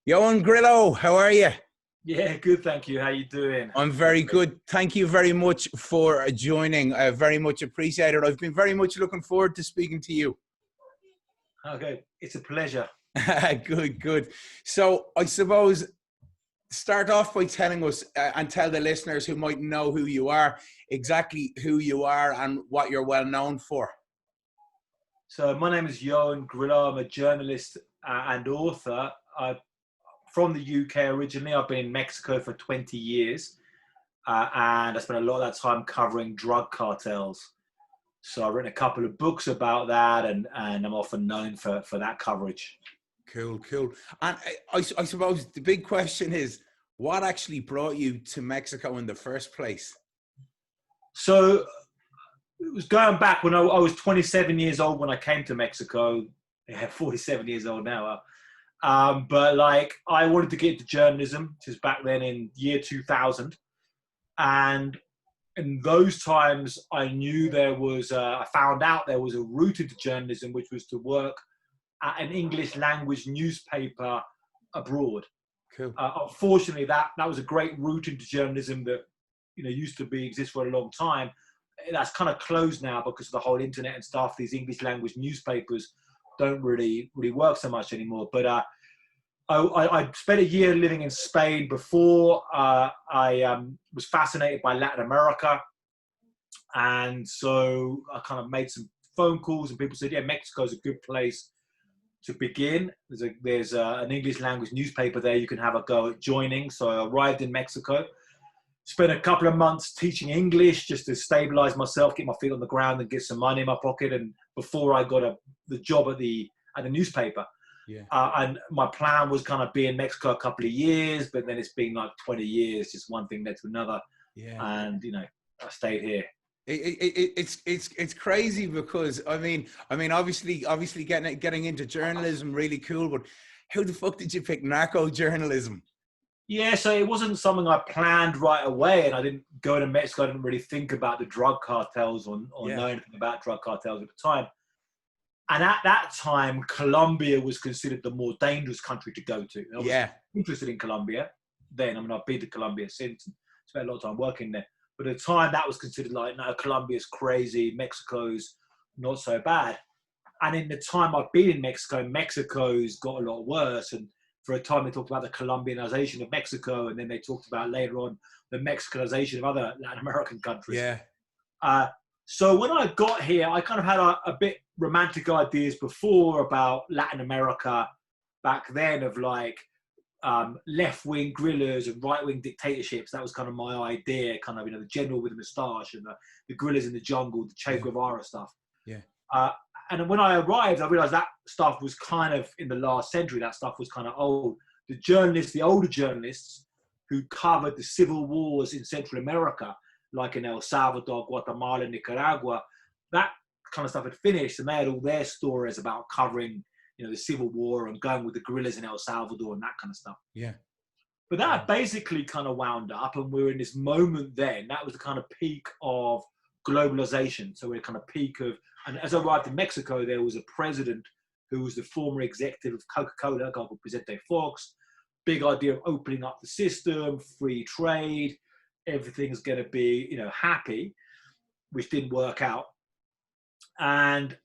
Ioan Grillo, how are you? Yeah, good, thank you. How you doing? I'm very good. Thank you very much for joining. I very much appreciate it. I've been very much looking forward to speaking to you. Okay, it's a pleasure. Good, good. So I suppose start off by telling us and tell the listeners who might know who you are, exactly who you are and what you're well known for. So my name is Ioan Grillo. I'm a journalist and author. I'm from the UK originally. I've been in Mexico for 20 years, and I spent a lot of that time covering drug cartels. So I've written a couple of books about that, and I'm often known for that coverage. Cool, cool. And I suppose the big question is, what actually brought you to Mexico in the first place? So it was going back when I was 27 years old when I came to Mexico. Yeah, 47 years old now. But like, I wanted to get into journalism, which was back then in year 2000. And in those times, I knew I found out there was a route into journalism, which was to work at an English language newspaper abroad. Cool. Unfortunately, that was a great route into journalism that, used to exist for a long time. That's kind of closed now because of the whole internet and stuff. These English language newspapers don't really work so much anymore. But I spent a year living in Spain before. I was fascinated by Latin America. And so I kind of made some phone calls and people said, yeah, Mexico's a good place to begin. There's an English language newspaper there you can have a go at joining. So I arrived in Mexico, spent a couple of months teaching English just to stabilize myself, get my feet on the ground and get some money in my pocket. And before I got the job at the newspaper. Yeah. And my plan was kind of be in Mexico a couple of years, but then it's been like 20 years, just one thing led to another. Yeah. And, I stayed here. It's crazy because I mean obviously getting into journalism really cool, but how the fuck did you pick narco journalism? Yeah, so it wasn't something I planned right away, and I didn't go to Mexico. I didn't really think about the drug cartels or know anything about drug cartels at the time. And at that time, Colombia was considered the more dangerous country to go to. I was interested in Colombia then. I mean, I've been to Colombia since and spent a lot of time working there. But at the time, that was considered like, no, Colombia's crazy, Mexico's not so bad. And in the time I've been in Mexico, Mexico's got a lot worse. And for a time, they talked about the Colombianization of Mexico. And then they talked about later on the Mexicanization of other Latin American countries. Yeah. So when I got here, I kind of had a bit romantic ideas before about Latin America back then of like left-wing guerrillas and right-wing dictatorships. That was kind of my idea, kind of, the general with a moustache and the guerrillas in the jungle, the Che Guevara stuff. Yeah. And when I arrived, I realized that stuff was kind of in the last century. That stuff was kind of old. The older journalists who covered the civil wars in Central America, like in El Salvador, Guatemala, Nicaragua, that kind of stuff had finished, and they had all their stories about covering, the Civil War and going with the guerrillas in El Salvador and that kind of stuff. Yeah. But that basically kind of wound up, and we were in this moment then. That was the kind of peak of globalization. So we're kind of peak of, and as I arrived in Mexico, there was a president who was the former executive of Coca-Cola, a guy called Vicente Fox. Big idea of opening up the system, free trade, everything's going to be, happy, which didn't work out. And,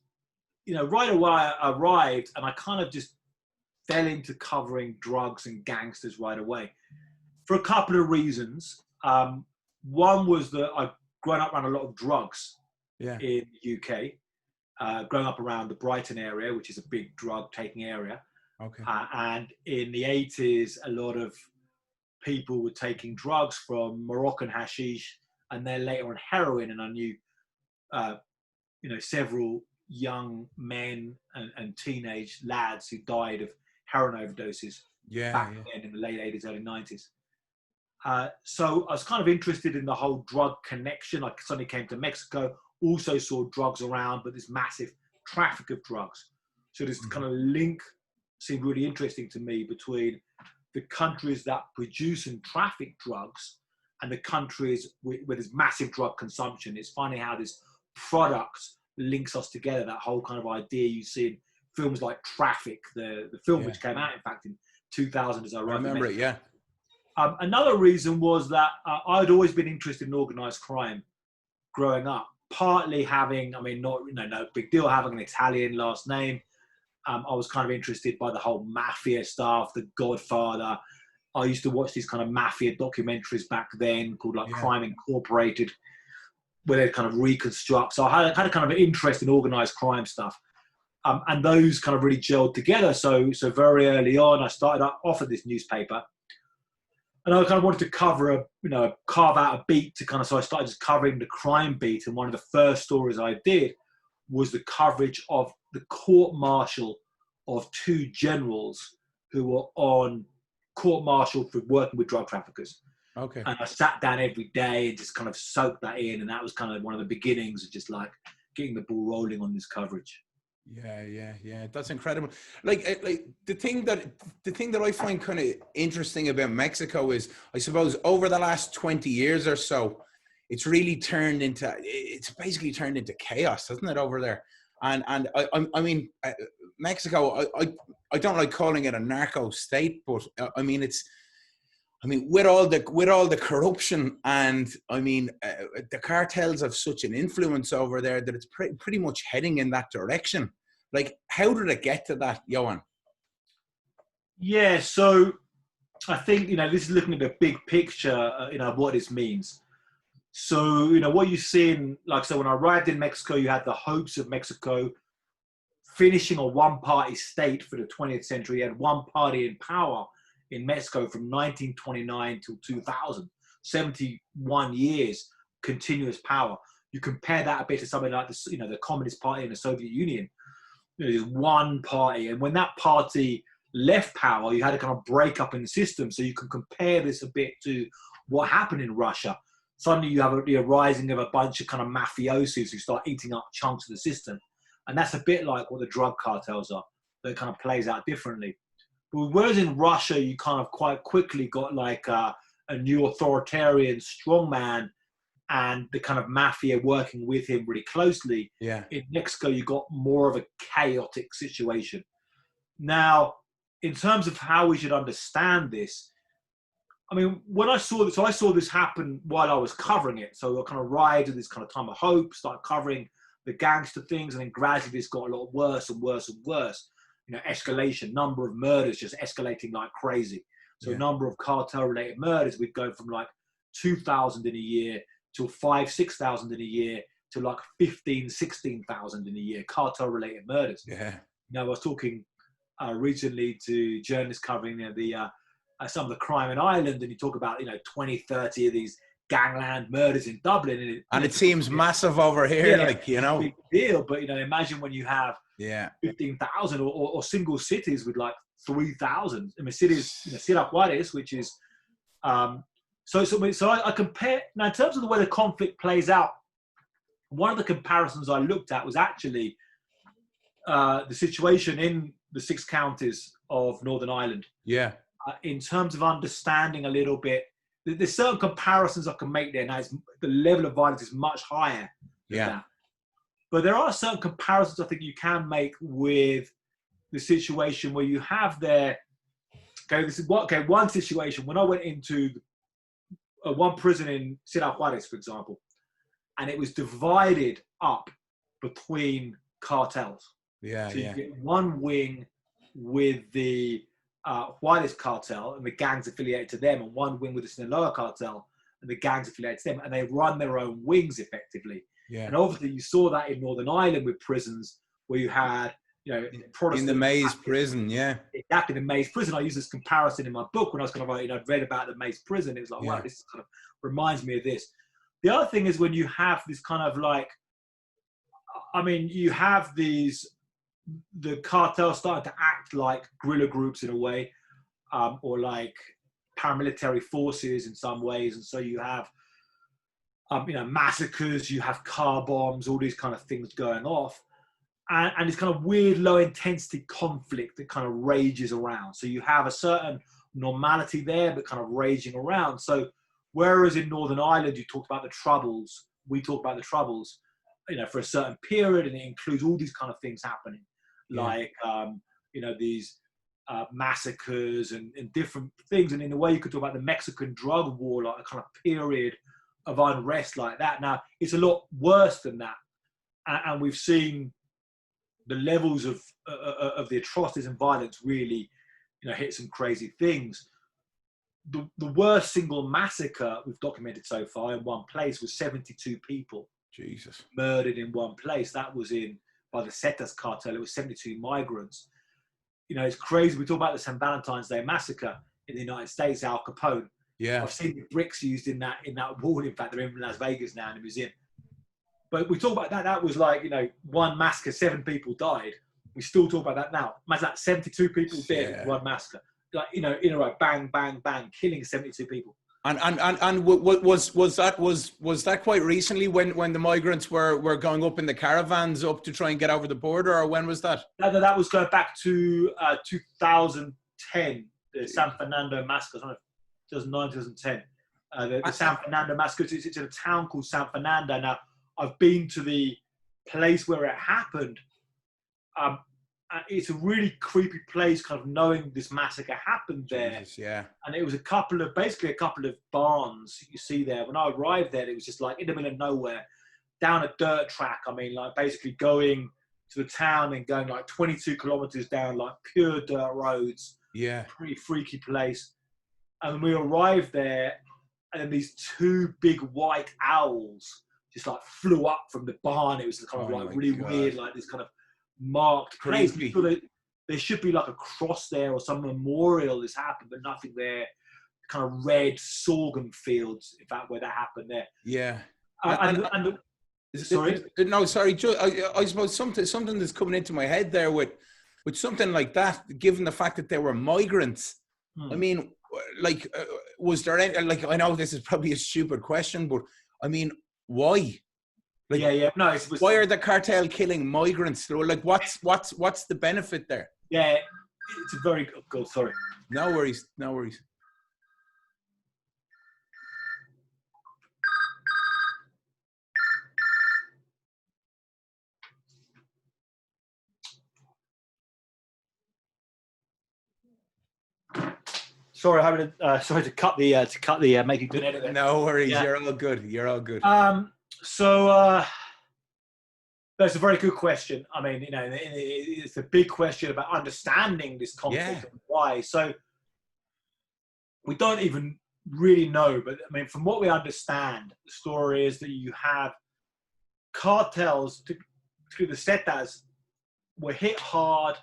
right away I arrived and I kind of just fell into covering drugs and gangsters right away for a couple of reasons. One was that I've grown up around a lot of drugs in the UK, growing up around the Brighton area, which is a big drug taking area. Okay. And in the 80s, a lot of people were taking drugs from Moroccan hashish and then later on heroin. And I knew, several young men and teenage lads who died of heroin overdoses back then in the late 80s, early 90s. So I was kind of interested in the whole drug connection. I suddenly came to Mexico, also saw drugs around, but this massive traffic of drugs. So this kind of link seemed really interesting to me between the countries that produce and traffic drugs and the countries where there's massive drug consumption. It's funny how this product links us together, that whole kind of idea you see in films like Traffic, the film which came out, in fact, in 2000 as I I remember it, yeah. Another reason was that I'd always been interested in organized crime growing up, partly having, I mean, no big deal having an Italian last name. I was kind of interested by the whole mafia stuff, The Godfather. I used to watch these kind of mafia documentaries back then called like Crime Incorporated, where they kind of reconstruct. So I had a kind of interest in organized crime stuff. And those kind of really gelled together. So very early on, I started off at this newspaper. And I kind of wanted to carve out a beat to kind of, so I started just covering the crime beat. And one of the first stories I did was the coverage of the court-martial of two generals who were on court-martial for working with drug traffickers. Okay. And I sat down every day and just kind of soaked that in. And that was kind of one of the beginnings of just like getting the ball rolling on this coverage. Yeah. That's incredible. Like the thing that I find kind of interesting about Mexico is, I suppose, over the last 20 years or so, it's basically turned into chaos, hasn't it, over there? And I mean, Mexico, I don't like calling it a narco state, but I mean, with all the corruption, and I mean, the cartels have such an influence over there that it's pretty much heading in that direction. Like, how did it get to that, Ioan? Yeah, so I think, this is looking at the big picture, of what this means. So, what you see when I arrived in Mexico, you had the hopes of Mexico finishing a one-party state for the 20th century. You had one party in power in Mexico from 1929 till 2000, 71 years continuous power. You compare that a bit to something like the Communist Party in the Soviet Union. There's one party, and when that party left power, you had a kind of breakup in the system. So you can compare this a bit to what happened in Russia. Suddenly you have the rising of a bunch of kind of mafiosos who start eating up chunks of the system. And that's a bit like what the drug cartels are. That kind of plays out differently. But whereas in Russia, you kind of quite quickly got like a new authoritarian strongman and the kind of mafia working with him really closely. Yeah. In Mexico, you got more of a chaotic situation. Now, in terms of how we should understand this, I mean, when I saw this happen while I was covering it. So I kind of arrived at this kind of time of hope, started covering the gangster things, and then gradually this got a lot worse and worse and worse. Escalation, number of murders just escalating like crazy. So number of cartel-related murders, we'd go from like 2,000 in a year to 5,000-6,000 in a year to like 15,000-16,000 in a year, cartel-related murders. Yeah. I was talking recently to journalists covering some of the crime in Ireland, and you talk about 20, 30 of these gangland murders in Dublin, and it seems massive over here, big deal. But imagine when you have 15,000 or single cities with like 3,000. I mean, cities, Ciudad Juarez, which is so I compare now in terms of the way the conflict plays out. One of the comparisons I looked at was actually the situation in the 6 counties of Northern Ireland. Yeah. In terms of understanding a little bit, there's certain comparisons I can make there. Now, the level of violence is much higher than that. But there are certain comparisons I think you can make with the situation where you have there. One situation when I went into one prison in Ciudad Juarez, for example, and it was divided up between cartels. So you get one wing with the Juarez cartel and the gangs affiliated to them, and one wing with the Sinaloa cartel and the gangs affiliated to them, and they run their own wings effectively. Yeah. And obviously you saw that in Northern Ireland with prisons where you had, Protestant in the Maze prison, exactly, the Maze prison. I use this comparison in my book when I was kind of writing. I'd read about the Maze prison. It was like, wow, this kind of reminds me of this. The other thing is when you have this kind of like, I mean, you have the cartel starting to act like guerrilla groups in a way, or like paramilitary forces in some ways. And so you have, massacres, you have car bombs, all these kind of things going off. And it's kind of weird, low intensity conflict that kind of rages around. So you have a certain normality there, but kind of raging around. So whereas in Northern Ireland, you talked about the Troubles, we talk about the Troubles, for a certain period, and it includes all these kind of things happening. Like, these massacres and different things. And in a way, you could talk about the Mexican drug war, like a kind of period of unrest like that. Now, it's a lot worse than that. And we've seen the levels of the atrocities and violence really, hit some crazy things. The worst single massacre we've documented so far in one place was 72 people. Jesus. Murdered in one place. That was by the Zetas cartel. It was 72 migrants. It's crazy. We talk about the St. Valentine's Day massacre in the United States, Al Capone. Yeah. I've seen the bricks used in that wall. In fact, they're in Las Vegas now in a museum. But we talk about that. That was like, one massacre, 7 people died. We still talk about that now. Imagine that, 72 people dead in one massacre. Like, in a row, bang, bang, bang, killing 72 people. And was that quite recently when the migrants were going up in the caravans up to try and get over the border, or when was that? No, that was going back to 2010, the San Fernando massacre. I don't know, 2009, 2010. The San Fernando massacre. It's in a town called San Fernando. Now, I've been to the place where it happened. It's a really creepy place, kind of knowing this massacre happened there. Jesus, yeah. And it was basically a couple of barns you see there. When I arrived there, it was just like in the middle of nowhere, down a dirt track. I mean, like basically going to the town and going like 22 kilometers down, like pure dirt roads. Yeah. Pretty freaky place. And we arrived there, and then these 2 big white owls just like flew up from the barn. It was kind of like really weird, like this kind of marked place. There should be like a cross there or some memorial this happened, but nothing there. Kind of red sorghum fields, in fact, where that happened there. Yeah. Sorry? No, sorry. I suppose something that's coming into my head there with something like that, given the fact that they were migrants. I mean, like, was there any, like, I know this is probably a stupid question, but I mean, why? Like, No, why are the cartel killing migrants? Like, what's the benefit there? Yeah, it's a very good. Sorry. No worries. Sorry, sorry to cut the make a good edit there. No worries. Yeah. You're all good. That's a very good question. I mean, it's a big question about understanding this conflict and why. So we don't even really know, but I mean, from what we understand, the story is that you have cartels, particularly the Zetas, were hit hard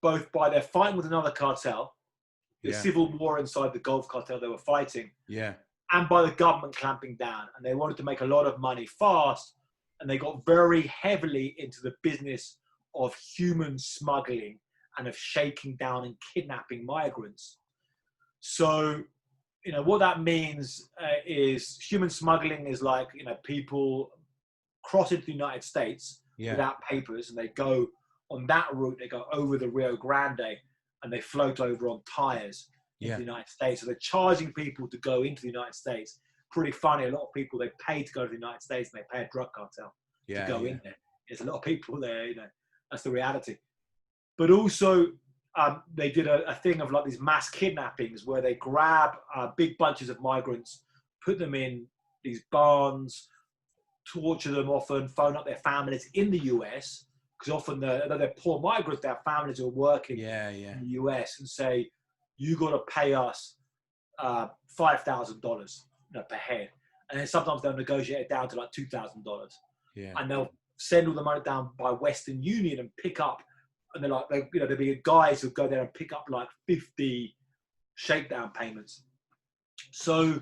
both by their fighting with another cartel, the civil war inside the Gulf cartel they were fighting, and by the government clamping down. And they wanted to make a lot of money fast, and they got very heavily into the business of human smuggling and of shaking down and kidnapping migrants. So, what that means is human smuggling is like, people cross into the United States without papers, and they go on that route, they go over the Rio Grande, and they float over on tires into the United States. So they're charging people to go into the United States. Pretty funny. A lot of people, they pay to go to the United States, and they pay a drug cartel to go in there. There's a lot of people there, that's the reality. But also, they did a thing of like these mass kidnappings where they grab big bunches of migrants, put them in these barns, torture them often, phone up their families in the US, because often they're poor migrants, they have families who are working in the US, and say, you got to pay us $5,000 per head. And then sometimes they'll negotiate it down to like $2,000. And they'll send all the money down by Western Union and pick up, and they're like, there'll be guys who go there and pick up like 50 shakedown payments. So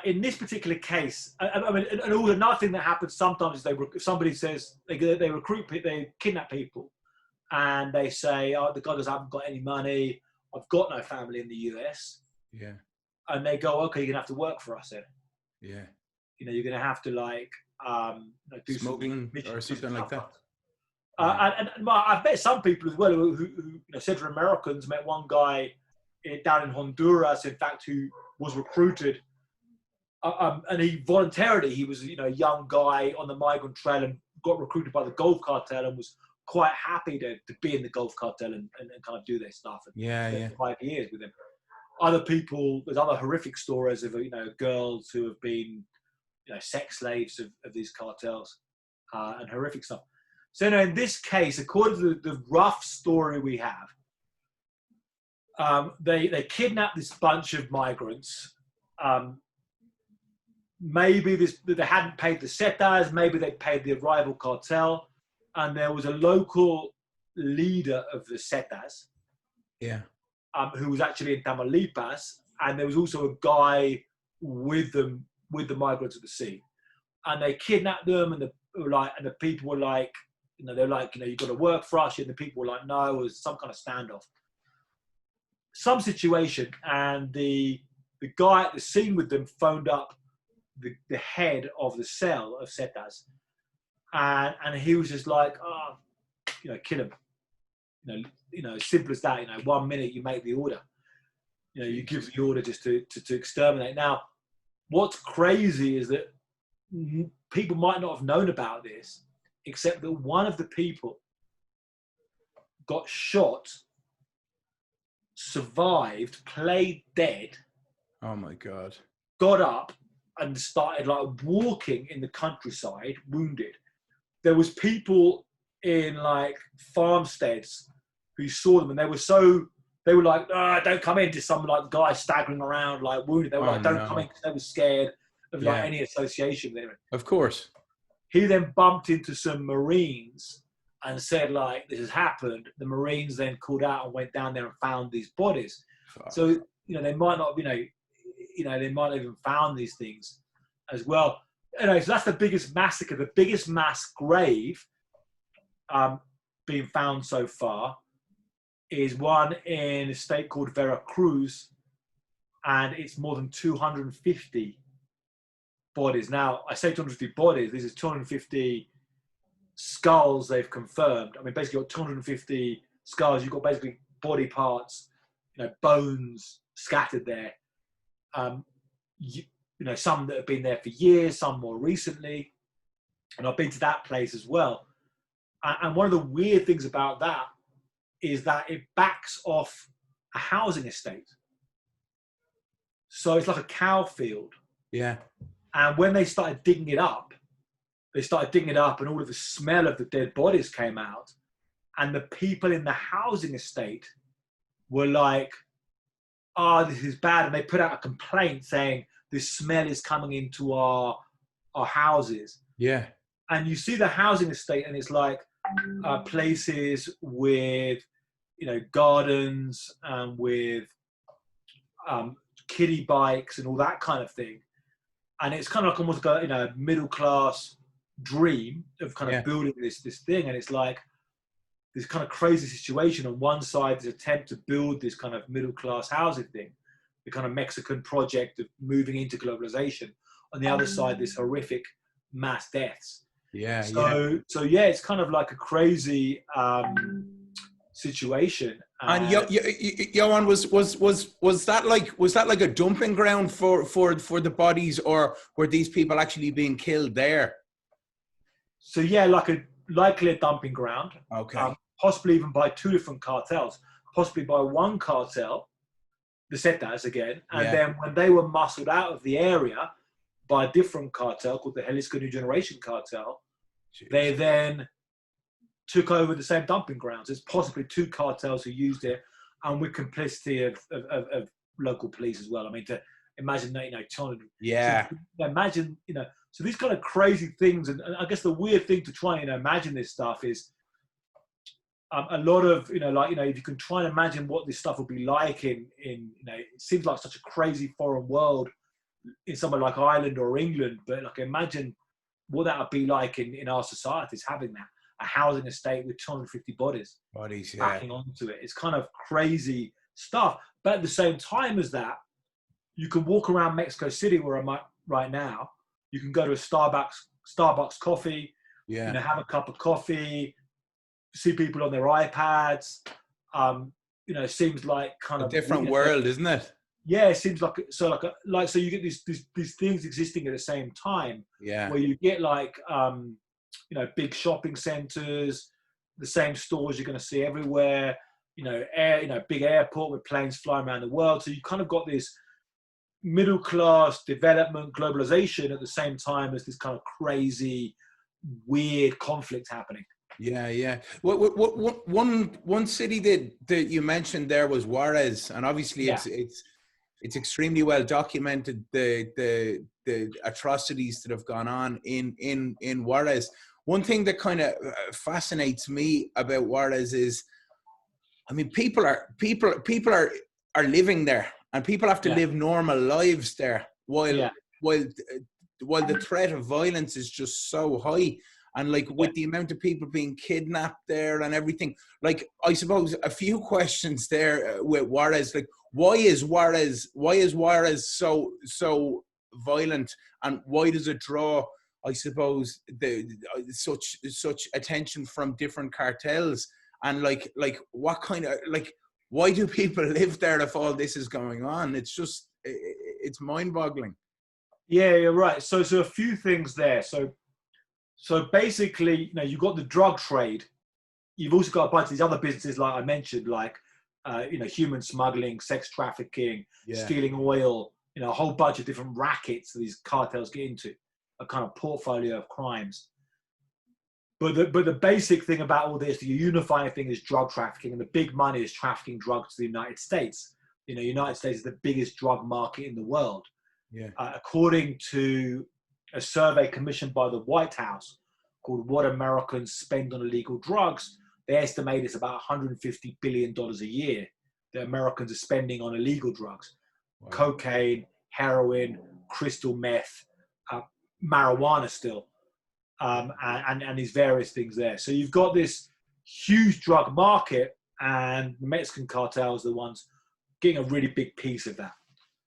in this particular case, I mean, and another thing that happens sometimes is somebody says they kidnap people, and they say, oh, the guy goes, I haven't got any money, I've got no family in the US. And they go, okay, you're gonna have to work for us then. You're gonna have to like do smuggling or something like that. And I've met some people as well who Central Americans. Met one guy down in Honduras, in fact, who was recruited, and he voluntarily, he was a young guy on the migrant trail and got recruited by the Gulf cartel and was quite happy to be in the Gulf Cartel and kind of do their stuff. And Yeah. 5 years with them. Other people, there's other horrific stories of, girls who have been, sex slaves of these cartels, and horrific stuff. So, in this case, according to the rough story we have, they kidnapped this bunch of migrants. Maybe they hadn't paid the Zetas, maybe they paid the rival cartel, and there was a local leader of the Zetas, who was actually in Tamaulipas, and there was also a guy with them, with the migrants at the sea, and they kidnapped them, and the people were like, they're like, you've got to work for us, and the people were like, no, it was some kind of standoff, some situation, and the guy at the scene with them phoned up the head of the cell of Zetas, and he was just like, kill him. As simple as that. 1 minute you make the order. You give the order just to exterminate. Now, what's crazy is that people might not have known about this, except that one of the people got shot, survived, played dead. Oh my God. Got up and started walking in the countryside, wounded. There was people in farmsteads who saw them, and they were like, don't come in. Just some guy staggering around wounded. They were don't come in, because they were scared of any association there. Of course. He then bumped into some Marines and said this has happened. The Marines then called out and went down there and found these bodies. Fuck. So they might not, they might have even found these things as well. So that's the biggest massacre, the biggest mass grave being found so far is one in a state called Veracruz, and it's more than 250 bodies. Now, I say 250 bodies, this is 250 skulls they've confirmed. I mean, basically, you've got 250 skulls, you've got basically body parts, bones scattered there. Some that have been there for years, some more recently, and I've been to that place as well. And one of the weird things about that is that it backs off a housing estate. So it's like a cow field. Yeah. And when they started digging it up, and all of the smell of the dead bodies came out, and the people in the housing estate were like, this is bad. And they put out a complaint saying, this smell is coming into our houses. Yeah. And you see the housing estate, and it's places with, gardens and with kiddie bikes and all that kind of thing. And it's kind of almost a middle class dream of kind of building this thing. And it's this kind of crazy situation. On one side, this attempt to build this kind of middle class housing thing, the kind of Mexican project of moving into globalization. On the other side, this horrific mass deaths. So it's kind of like a crazy situation. And Ioan, was that like a dumping ground for the bodies, or were these people actually being killed there? So likely a dumping ground. Okay. Possibly even by two different cartels. Possibly by one cartel, the Zetas again, and then when they were muscled out of the area by a different cartel called the Jalisco New Generation Cartel, they then took over the same dumping grounds. There's possibly two cartels who used it, and with complicity of local police as well. I mean, to imagine that, imagine, so these kind of crazy things, and I guess the weird thing to try and imagine this stuff is a lot of, if you can try and imagine what this stuff would be like in it seems like such a crazy foreign world in somewhere like Ireland or England, but imagine what that would be like in our societies, having that, a housing estate with 250 bodies backing onto it. It's kind of crazy stuff. But at the same time as that, you can walk around Mexico City, where I'm at right now. You can go to a Starbucks coffee, have a cup of coffee, see people on their iPads. It seems like kind of a different world, isn't it? Yeah, it seems like so you get these things existing at the same time. Yeah. Where you get big shopping centers, the same stores you're going to see everywhere. Big airport with planes flying around the world. So you kind of got this middle class development, globalization at the same time as this kind of crazy, weird conflict happening. Yeah. One city that you mentioned there was Juarez, and obviously it's extremely well documented, the atrocities that have gone on in Juarez. One thing that kind of fascinates me about Juarez is, I mean, people are living there, and people have to live normal lives there while the threat of violence is just so high. And like with the amount of people being kidnapped there and everything, like I suppose a few questions there with Juarez, like why is Juarez so violent, and why does it draw, I suppose, such attention from different cartels, and like what kind of, like, why do people live there if all this is going on? It's just, it's mind-boggling. Yeah, you're right. So a few things there. So basically, you've got the drug trade. You've also got a bunch of these other businesses, like I mentioned, like human smuggling, sex trafficking, stealing oil. A whole bunch of different rackets that these cartels get into, a kind of portfolio of crimes. But the basic thing about all this, the unifying thing, is drug trafficking, and the big money is trafficking drugs to the United States. The United States is the biggest drug market in the world. Yeah. According to a survey commissioned by the White House called "What Americans Spend on Illegal Drugs," they estimate it's about $150 billion a year that Americans are spending on illegal drugs. Wow. Cocaine, heroin, crystal meth, marijuana still. And these various things there. So you've got this huge drug market, and the Mexican cartels are the ones getting a really big piece of that.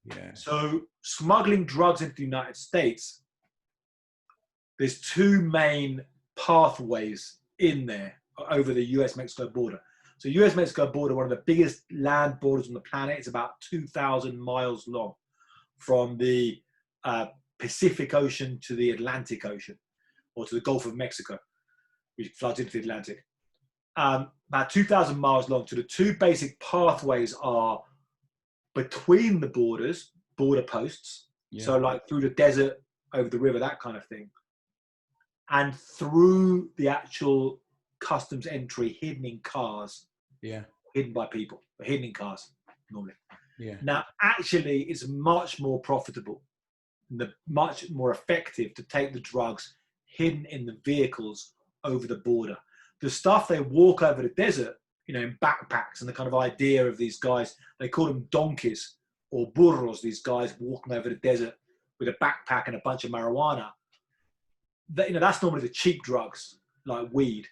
Yeah. So smuggling drugs into the United States, there's two main pathways in there over the US-Mexico border. So US-Mexico border, one of the biggest land borders on the planet. It's about 2,000 miles long from the Pacific Ocean to the Atlantic Ocean, or to the Gulf of Mexico, which floods into the Atlantic. About 2,000 miles long. So the two basic pathways are between the borders, border posts, so like through the desert, over the river, that kind of thing, and through the actual customs entry, hidden in cars, hidden by people, but hidden in cars normally. Yeah. Now, actually, it's much more profitable, much more effective to take the drugs hidden in the vehicles over the border. The stuff they walk over the desert, in backpacks, and the kind of idea of these guys, they call them donkeys or burros, these guys walking over the desert with a backpack and a bunch of marijuana. That's normally the cheap drugs, like weed.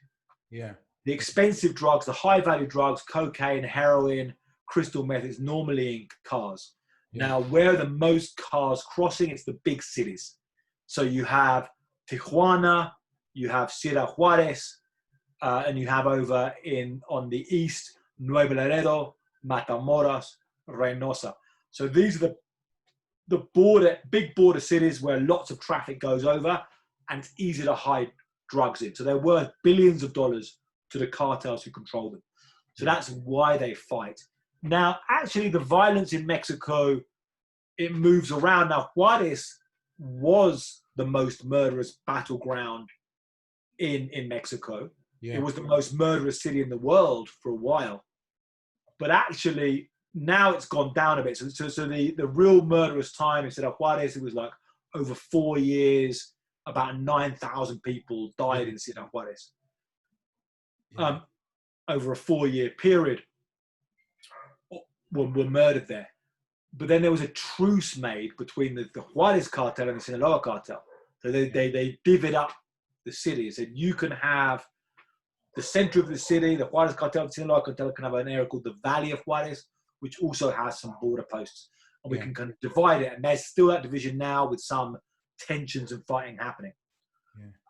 Yeah. The expensive drugs, the high value drugs, cocaine, heroin, crystal meth, is normally in cars. Yeah. Now, where are the most cars crossing? It's the big cities. So you have Tijuana, you have Ciudad Juarez, and you have over on the east, Nuevo Laredo, Matamoros, Reynosa. So these are the big border cities where lots of traffic goes over, and it's easy to hide drugs in. So they're worth billions of dollars to the cartels who control them. So that's why they fight. Now, actually, the violence in Mexico, it moves around. Now, Juarez was the most murderous battleground in Mexico. Yeah. It was the most murderous city in the world for a while. But actually, now it's gone down a bit. So the real murderous time, instead of Juarez, it was like over 4 years, about 9,000 people died in Ciudad Juarez. Yeah. Over a 4-year period, were murdered there. But then there was a truce made between the Juarez cartel and the Sinaloa cartel. So they divvied up the city and said, you can have the center of the city, the Juarez cartel, the Sinaloa cartel can have an area called the Valley of Juarez, which also has some border posts. And we can kind of divide it. And there's still that division now with some tensions and fighting happening.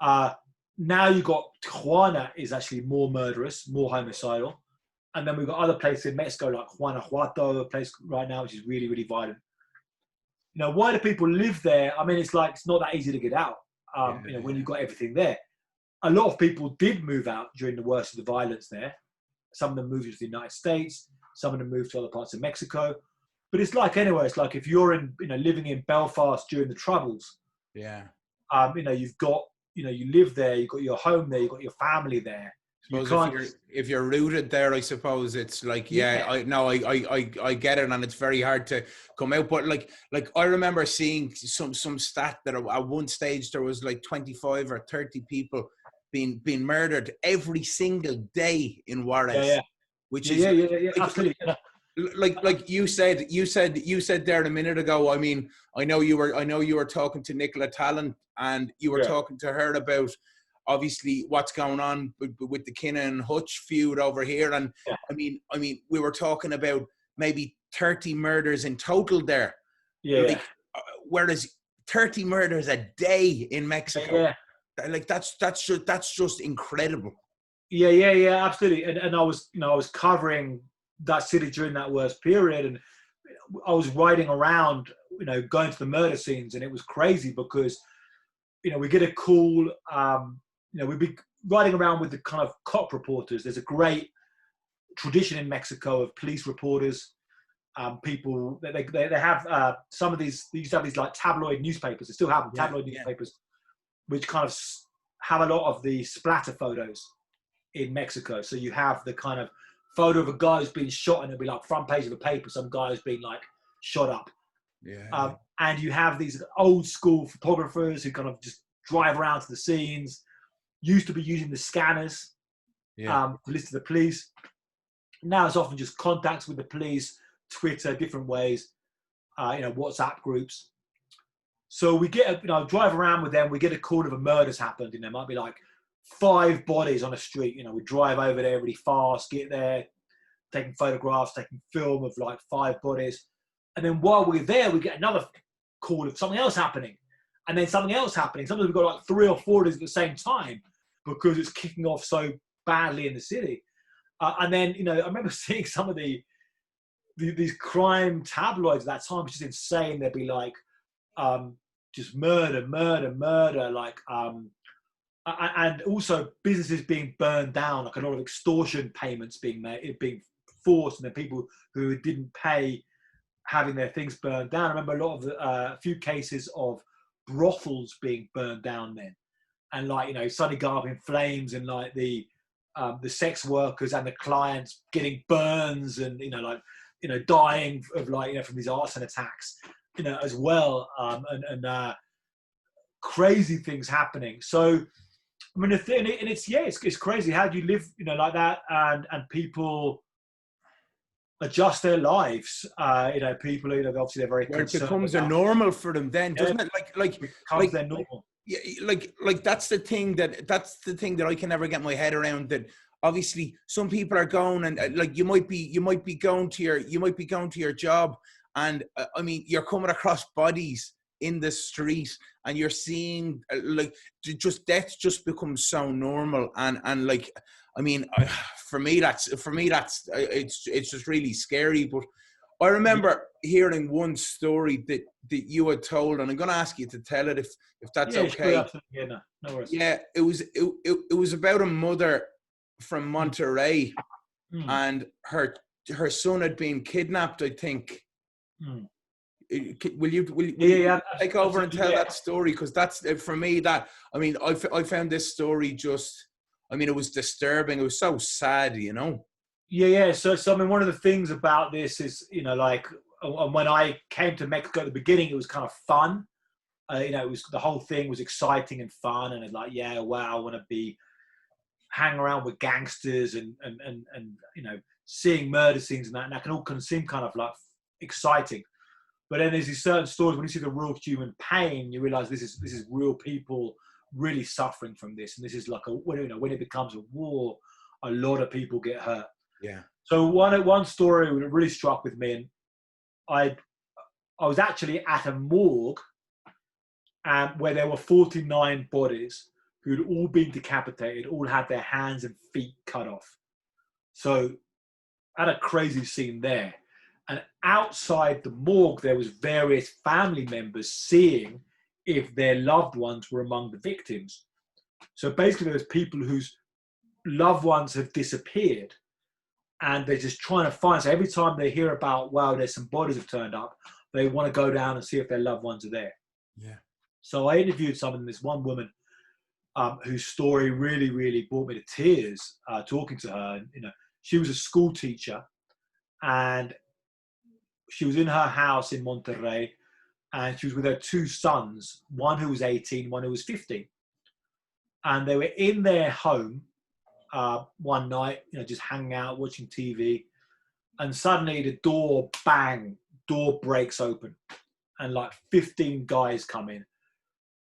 Yeah. Now you've got Tijuana is actually more murderous, more homicidal. And then we've got other places in Mexico like Guanajuato, a place right now which is really, really violent. Why do people live there? I mean, it's not that easy to get out. When you've got everything there. a lot of people did move out during the worst of the violence there. Some of them moved to the United States. Some of them moved to other parts of Mexico. But it's like anywhere. It's like if you're living in Belfast during the Troubles. Yeah. You've got, you live there. You've got your home there. You've got your family there. You suppose if you're rooted there, I suppose it's like, I get it, and it's very hard to come out. But like I remember seeing some stat that at one stage there was like 25 or 30 people being murdered every single day in Juarez, which is absolutely. Like you said there a minute ago. I mean, I know you were talking to Nicola Talon, and you were talking to her about obviously what's going on with the Kinna and Hutch feud over here. And I mean, we were talking about maybe 30 murders in total there. Yeah. Whereas 30 murders a day in Mexico. Yeah. Like that's just incredible. Yeah, absolutely. And I was covering that city during that worst period, and I was riding around, going to the murder scenes, and it was crazy because, we get a call. We'd be riding around with the kind of cop reporters. There's a great tradition in Mexico of police reporters. People they have some of these. They used to have these like tabloid newspapers. They still have them, tabloid newspapers, which kind of have a lot of the splatter photos in Mexico. So you have the kind of photo of a guy who's been shot, and it'll be like front page of a paper. Some guy who's been like shot up. Yeah. And you have these old school photographers who kind of just drive around to the scenes. Used to be using the scanners to listen to the police. Now it's often just contacts with the police, Twitter, different ways, WhatsApp groups. So we get, drive around with them. We get a call of a murder's happened. It might be like 5 bodies on a street. We drive over there really fast, get there, taking photographs, taking film of like 5 bodies. And then while we're there, we get another call of something else happening. And then something else happening. Sometimes we've got like 3 or 4 at the same time because it's kicking off so badly in the city. And then, I remember seeing some of these crime tabloids at that time, which is insane. They'd be like, just murder, like, and also businesses being burned down, like a lot of extortion payments being forced, and then people who didn't pay having their things burned down. I remember a lot of a few cases of brothels being burned down then, and like suddenly go up in flames, and like the sex workers and the clients getting burns, and dying of like from these arson attacks as well, and crazy things happening. So I mean, it's crazy. How do you live like that, and people adjust their lives. People, obviously they're very concerned. It becomes a normal for them then, doesn't it? Like their normal. Yeah, like that's the thing that I can never get my head around. That obviously some people are going, and like you might be going to your job, and I mean you're coming across bodies in the street, and you're seeing like just death just becomes so normal, and like I mean, for me that's it's just really scary. But I remember hearing one story that you had told, and I'm going to ask you to tell it if that's okay. Sure, yeah, no worries. Yeah, it was about a mother from Monterrey, and her son had been kidnapped, I think. Will you take over and tell that story? Because that's, for me, that, I mean, I found this story just, I mean, it was disturbing. It was so sad, Yeah. So I mean, one of the things about this is, like when I came to Mexico at the beginning, it was kind of fun. It was, the whole thing was exciting and fun, and it's like, yeah, wow, I want to hang around with gangsters and seeing murder scenes and that can all seem kind of like exciting. But then there's these certain stories, when you see the real human pain, you realize this is real people really suffering from this, and this is like when it becomes a war, a lot of people get hurt. Yeah. So one story that really struck with me, and I was actually at a morgue where there were 49 bodies who'd all been decapitated, all had their hands and feet cut off. So I had a crazy scene there. And outside the morgue, there was various family members seeing if their loved ones were among the victims. So basically there's people whose loved ones have disappeared and they're just trying to find. So every time they hear about, wow, there's some bodies have turned up, they want to go down and see if their loved ones are there. Yeah. So I interviewed this one woman whose story really, really brought me to tears talking to her. And, she was a school teacher and she was in her house in Monterrey and she was with her two sons, one who was 18, one who was 15. And they were in their home one night, just hanging out, watching TV. And suddenly the door breaks open. And like 15 guys come in,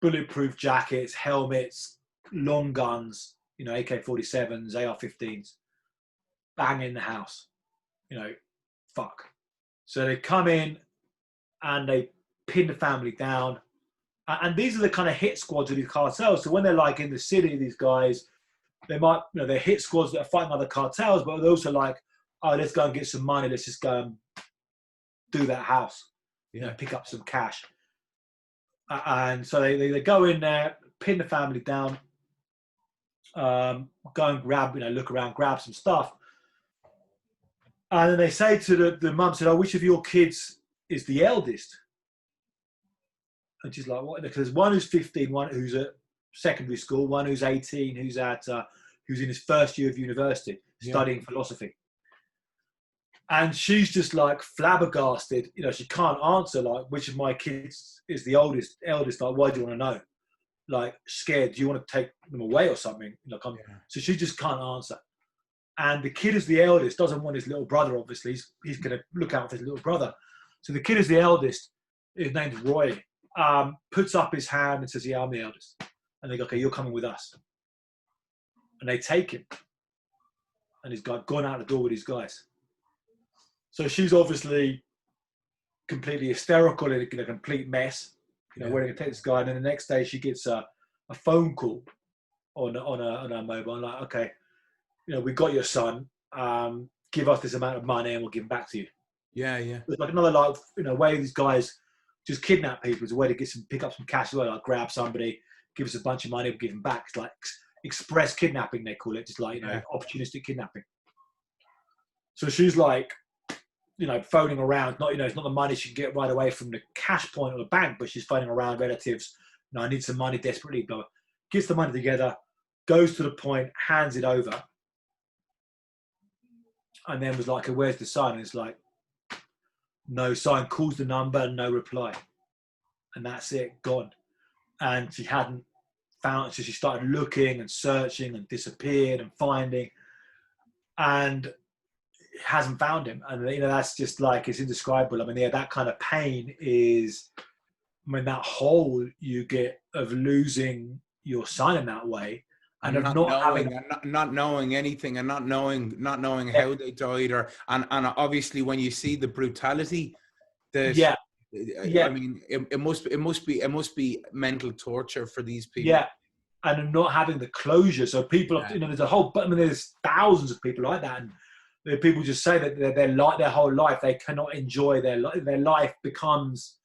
bulletproof jackets, helmets, long guns, AK-47s, AR-15s, bang in the house, fuck. So they come in and they pin the family down. And these are the kind of hit squads of these cartels. So when they're like in the city, these guys, they might, they're hit squads that are fighting other cartels, but they're also like, oh, let's go and get some money. Let's just go and do that house, pick up some cash. And so they go in there, pin the family down, go and grab, look around, grab some stuff. And then they say to the mum, said, oh, which of your kids is the eldest? And she's like, what? Because there's one who's 15, one who's at secondary school, one who's 18, who's in his first year of university, studying philosophy. And she's just like flabbergasted. She can't answer, like, which of my kids is the eldest? Like, why do you want to know? Like, scared. Do you want to take them away or something? So she just can't answer. And the kid who's the eldest doesn't want his little brother, obviously. He's going to look out for his little brother. So the kid who's the eldest, his name's Roy, puts up his hand and says, yeah, I'm the eldest. And they go, okay, you're coming with us. And they take him. And he's gone out the door with his guys. So she's obviously completely hysterical in a complete mess. Where are they going to take this guy? And then the next day she gets a phone call on her mobile. Like, okay, we got your son. Give us this amount of money and we'll give him back to you. Yeah. It's like another way these guys just kidnap people. It's a way to pick up some cash as well. Like grab somebody, give us a bunch of money, we'll give them back. It's like express kidnapping, they call it. Just like opportunistic kidnapping. So she's like, phoning around, it's not the money she can get right away from the cash point or the bank, but she's phoning around relatives. I need some money desperately, but gets the money together, goes to the point, hands it over. And then was like, where's the son? And it's like, no sign, calls the number, no reply. And that's it, gone. And she hadn't found, so she started looking and searching and disappeared and finding. And hasn't found him, and that's just like, it's indescribable. I mean, that kind of pain is, that hole you get of losing your son in that way, and of not knowing anything, and not knowing how they died, and obviously when you see the brutality, I mean, it must be mental torture for these people. Yeah, and not having the closure. So people, there's thousands of people like that, and people just say that their whole life they cannot enjoy their life becomes,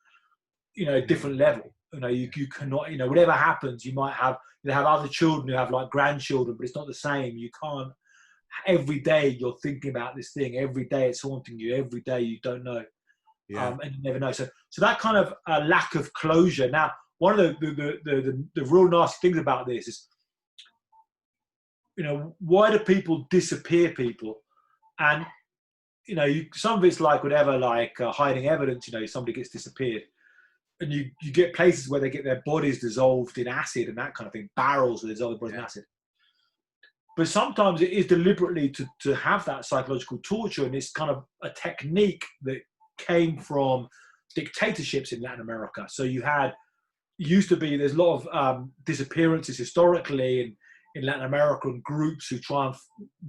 a different level. You cannot, whatever happens, you have other children who have like grandchildren, but it's not the same. You can't. Every day you're thinking about this thing. Every day it's haunting you. Every day you don't know, and you never know. So that kind of lack of closure. Now, one of the real nasty things about this is, why do people disappear people? And, some of it's like whatever, like hiding evidence, somebody gets disappeared. And you get places where they get their bodies dissolved in acid and that kind of thing, barrels where there's other bodies in acid. But sometimes it is deliberately to have that psychological torture, and it's kind of a technique that came from dictatorships in Latin America. So there's a lot of disappearances historically in Latin America, and groups who try and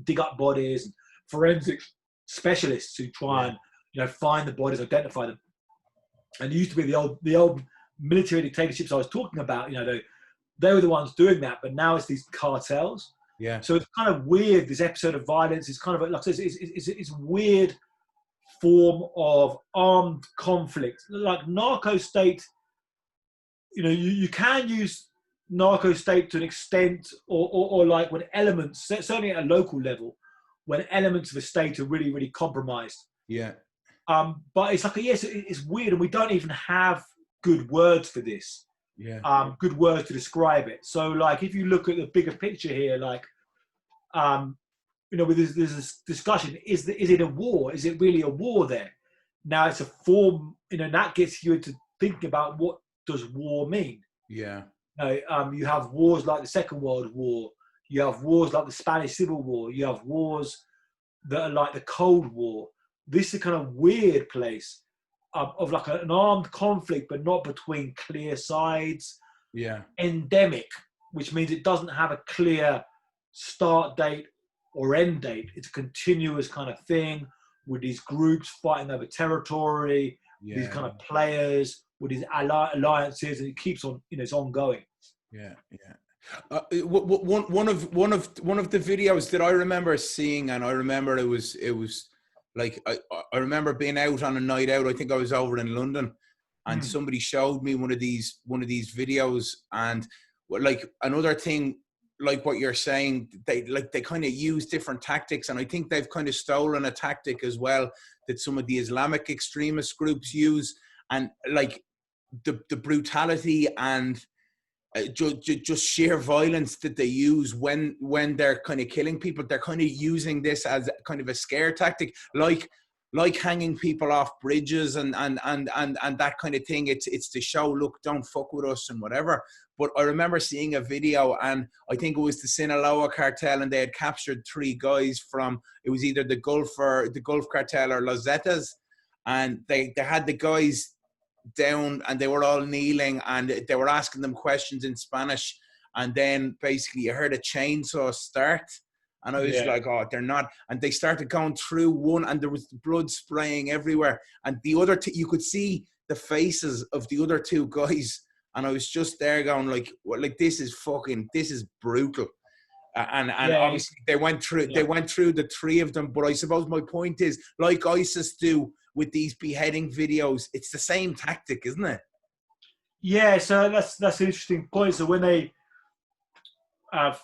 dig up bodies, and forensic specialists who try and find the bodies, identify them. And it used to be the old military dictatorships I was talking about. They were the ones doing that, but now it's these cartels. Yeah. So it's kind of weird. This episode of violence is kind of like I said, it's weird form of armed conflict, like narco state. You can use narco state to an extent, or like when elements, certainly at a local level, when elements of a state are really, really compromised. Yeah. But it's like, yes, it's weird, and we don't even have good words for this. Yeah. Good words to describe it. So, like, if you look at the bigger picture here, like, you know, there's this discussion: is it a war? Is it really a war there? Now, it's a form. You know, that gets you into thinking about what does war mean. Yeah. You have wars like the Second World War. You have wars like the Spanish Civil War. You have wars that are like the Cold War. This is a kind of weird place of like an armed conflict, but not between clear sides. Yeah. Endemic, which means it doesn't have a clear start date or end date. It's a continuous kind of thing with these groups fighting over territory, these kind of players with these alliances, and it keeps on, you know, it's ongoing. Yeah, yeah. One of the videos that I remember seeing, and I remember it was like I remember being out on a night out. I think I was over in London, and somebody showed me one of these videos, and like another thing, like what you're saying, they kind of use different tactics, and I think they've kind of stolen a tactic as well that some of the Islamic extremist groups use, and like the brutality and just sheer violence that they use when they're kind of killing people. They're kind of using this as kind of a scare tactic, like hanging people off bridges and that kind of thing. It's to show, look, don't fuck with us and whatever. But I remember seeing a video, and I think it was the Sinaloa Cartel, and they had captured 3 guys from, it was either the Gulf Cartel or Los Zetas, and they had the guys down and they were all kneeling and they were asking them questions in Spanish, and then basically you heard a chainsaw start, and I was like, oh, they're not, and they started going through one, and there was blood spraying everywhere, and the other you could see the faces of the other 2 guys, and I was just there going like this is brutal. And obviously they went through the 3 of them. But I suppose my point is, like ISIS do with these beheading videos, it's the same tactic, isn't it? Yeah, so that's an interesting point. So when they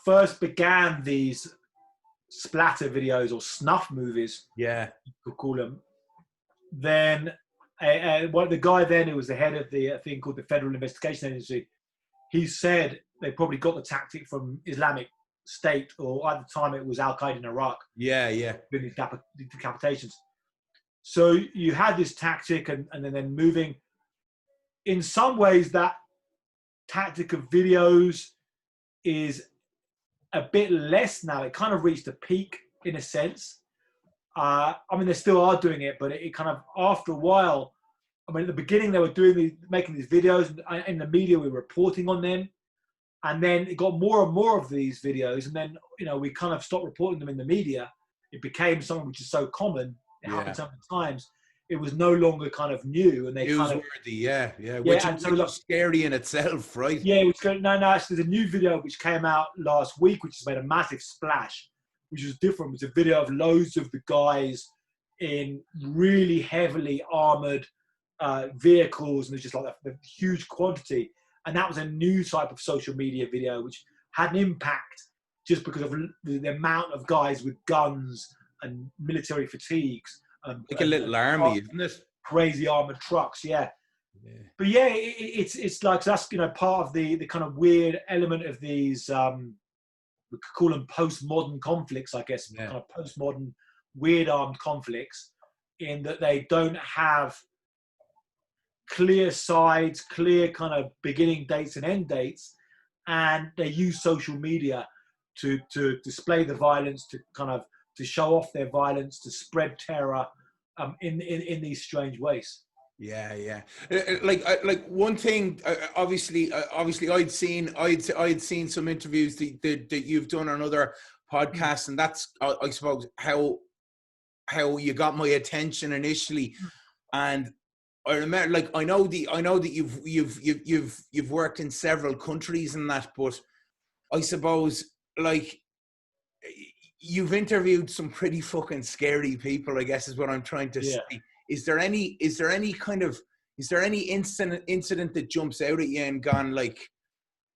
first began these splatter videos or snuff movies, you could call them, then the guy then who was the head of the thing called the Federal Investigation Agency, he said they probably got the tactic from Islamic State, or at the time it was Al Qaeda in Iraq. Doing these decapitations. So you had this tactic, and then moving. In some ways, that tactic of videos is a bit less now. It kind of reached a peak in a sense. I mean, they still are doing it, but it kind of, after a while, I mean, at the beginning they were making these videos, and in the media we were reporting on them. And then it got more and more of these videos, and then, you know, we kind of stopped reporting them in the media. It became something which is so common. It happens so many times. It was no longer kind of new, and they newsworthy, which is scary in itself, right? Yeah, it was going, no. Actually, there's a new video which came out last week, which has made a massive splash, which was different. It was a video of loads of the guys in really heavily armored vehicles, and it's just like a huge quantity. And that was a new type of social media video, which had an impact just because of the amount of guys with guns and military fatigues. Like a little army, isn't it? Crazy armored trucks, yeah. But yeah, it's like, that's, you know, part of the kind of weird element of these, we could call them postmodern conflicts, I guess, kind of postmodern weird armed conflicts, in that they don't have clear sides, clear kind of beginning dates and end dates, and they use social media to display the violence, to show off their violence, to spread terror in these strange ways. Like one thing, obviously I'd seen some interviews that you've done on other podcasts, and that's I suppose how you got my attention initially. And I remember, like, I know that you've worked in several countries and that, but I suppose, like, you've interviewed some pretty fucking scary people, I guess is what I'm trying to say. Is there any incident that jumps out at you and gone like,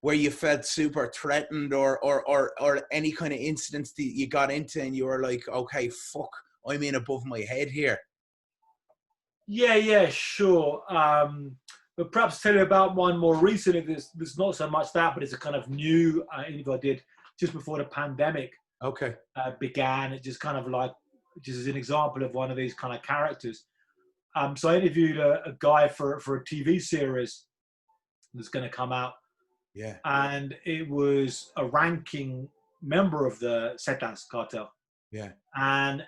where you felt super threatened, or any kind of incidents that you got into and you were like, okay, fuck, I'm in above my head here? Yeah, sure. But perhaps tell you about one more recently. There's not so much that, but it's a kind of new interview I did just before the pandemic Okay. began. It just kind of like, just as an example of one of these kind of characters. So I interviewed a guy for a TV series that's going to come out. Yeah. And it was a ranking member of the Zetas cartel. Yeah. And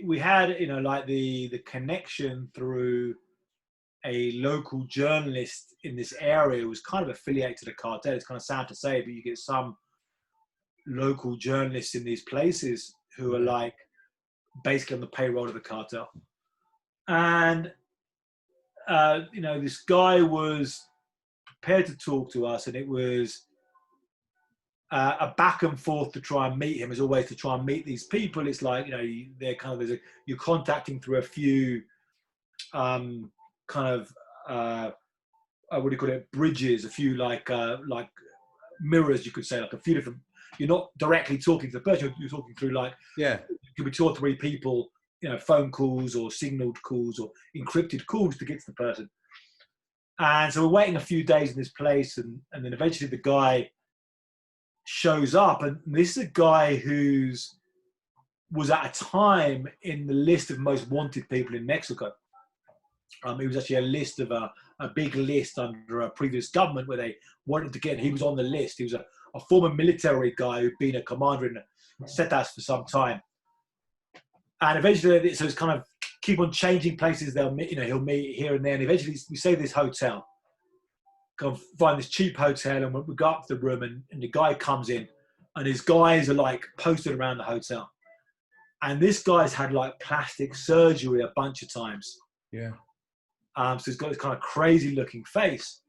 we had, like the connection through a local journalist in this area who was kind of affiliated to the cartel. It's kind of sad to say, but you get some local journalists in these places who are like basically on the payroll of the cartel. And, this guy was prepared to talk to us, and it was a back and forth to try and meet him, as always, to try and meet these people. It's like, they're kind of, you're contacting through a few what do you call it, bridges, a few like mirrors, you could say, like a few different, you're not directly talking to the person, you're talking through like, it could be 2 or 3 people, phone calls or signaled calls or encrypted calls to get to the person. And so we're waiting a few days in this place, and then eventually the guy shows up, and this is a guy was at a time in the list of most wanted people in Mexico. It was actually a list of a big list under a previous government where they wanted to get him. He was on the list. He was a former military guy who'd been a commander in Zetas for some time. And eventually, so it's kind of keep on changing places. He'll meet here and there. And eventually we say this hotel, go and find this cheap hotel, and we go up to the room, and the guy comes in, and his guys are like posted around the hotel. And this guy's had like plastic surgery a bunch of times. Yeah. So he's got this kind of crazy looking face,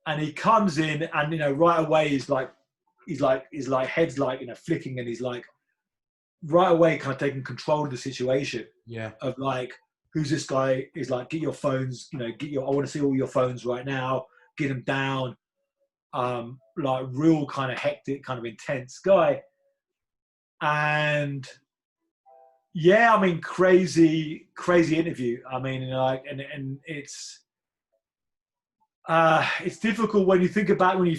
and he comes in, and right away he's like head's like flicking, and he's like right away kind of taking control of the situation. Yeah. Of like, who's this guy? Is like, get your phones, I want to see all your phones right now. Get them down. Like real kind of hectic, kind of intense guy. And yeah, I mean, crazy interview. I mean, like, and it's difficult when you think about when you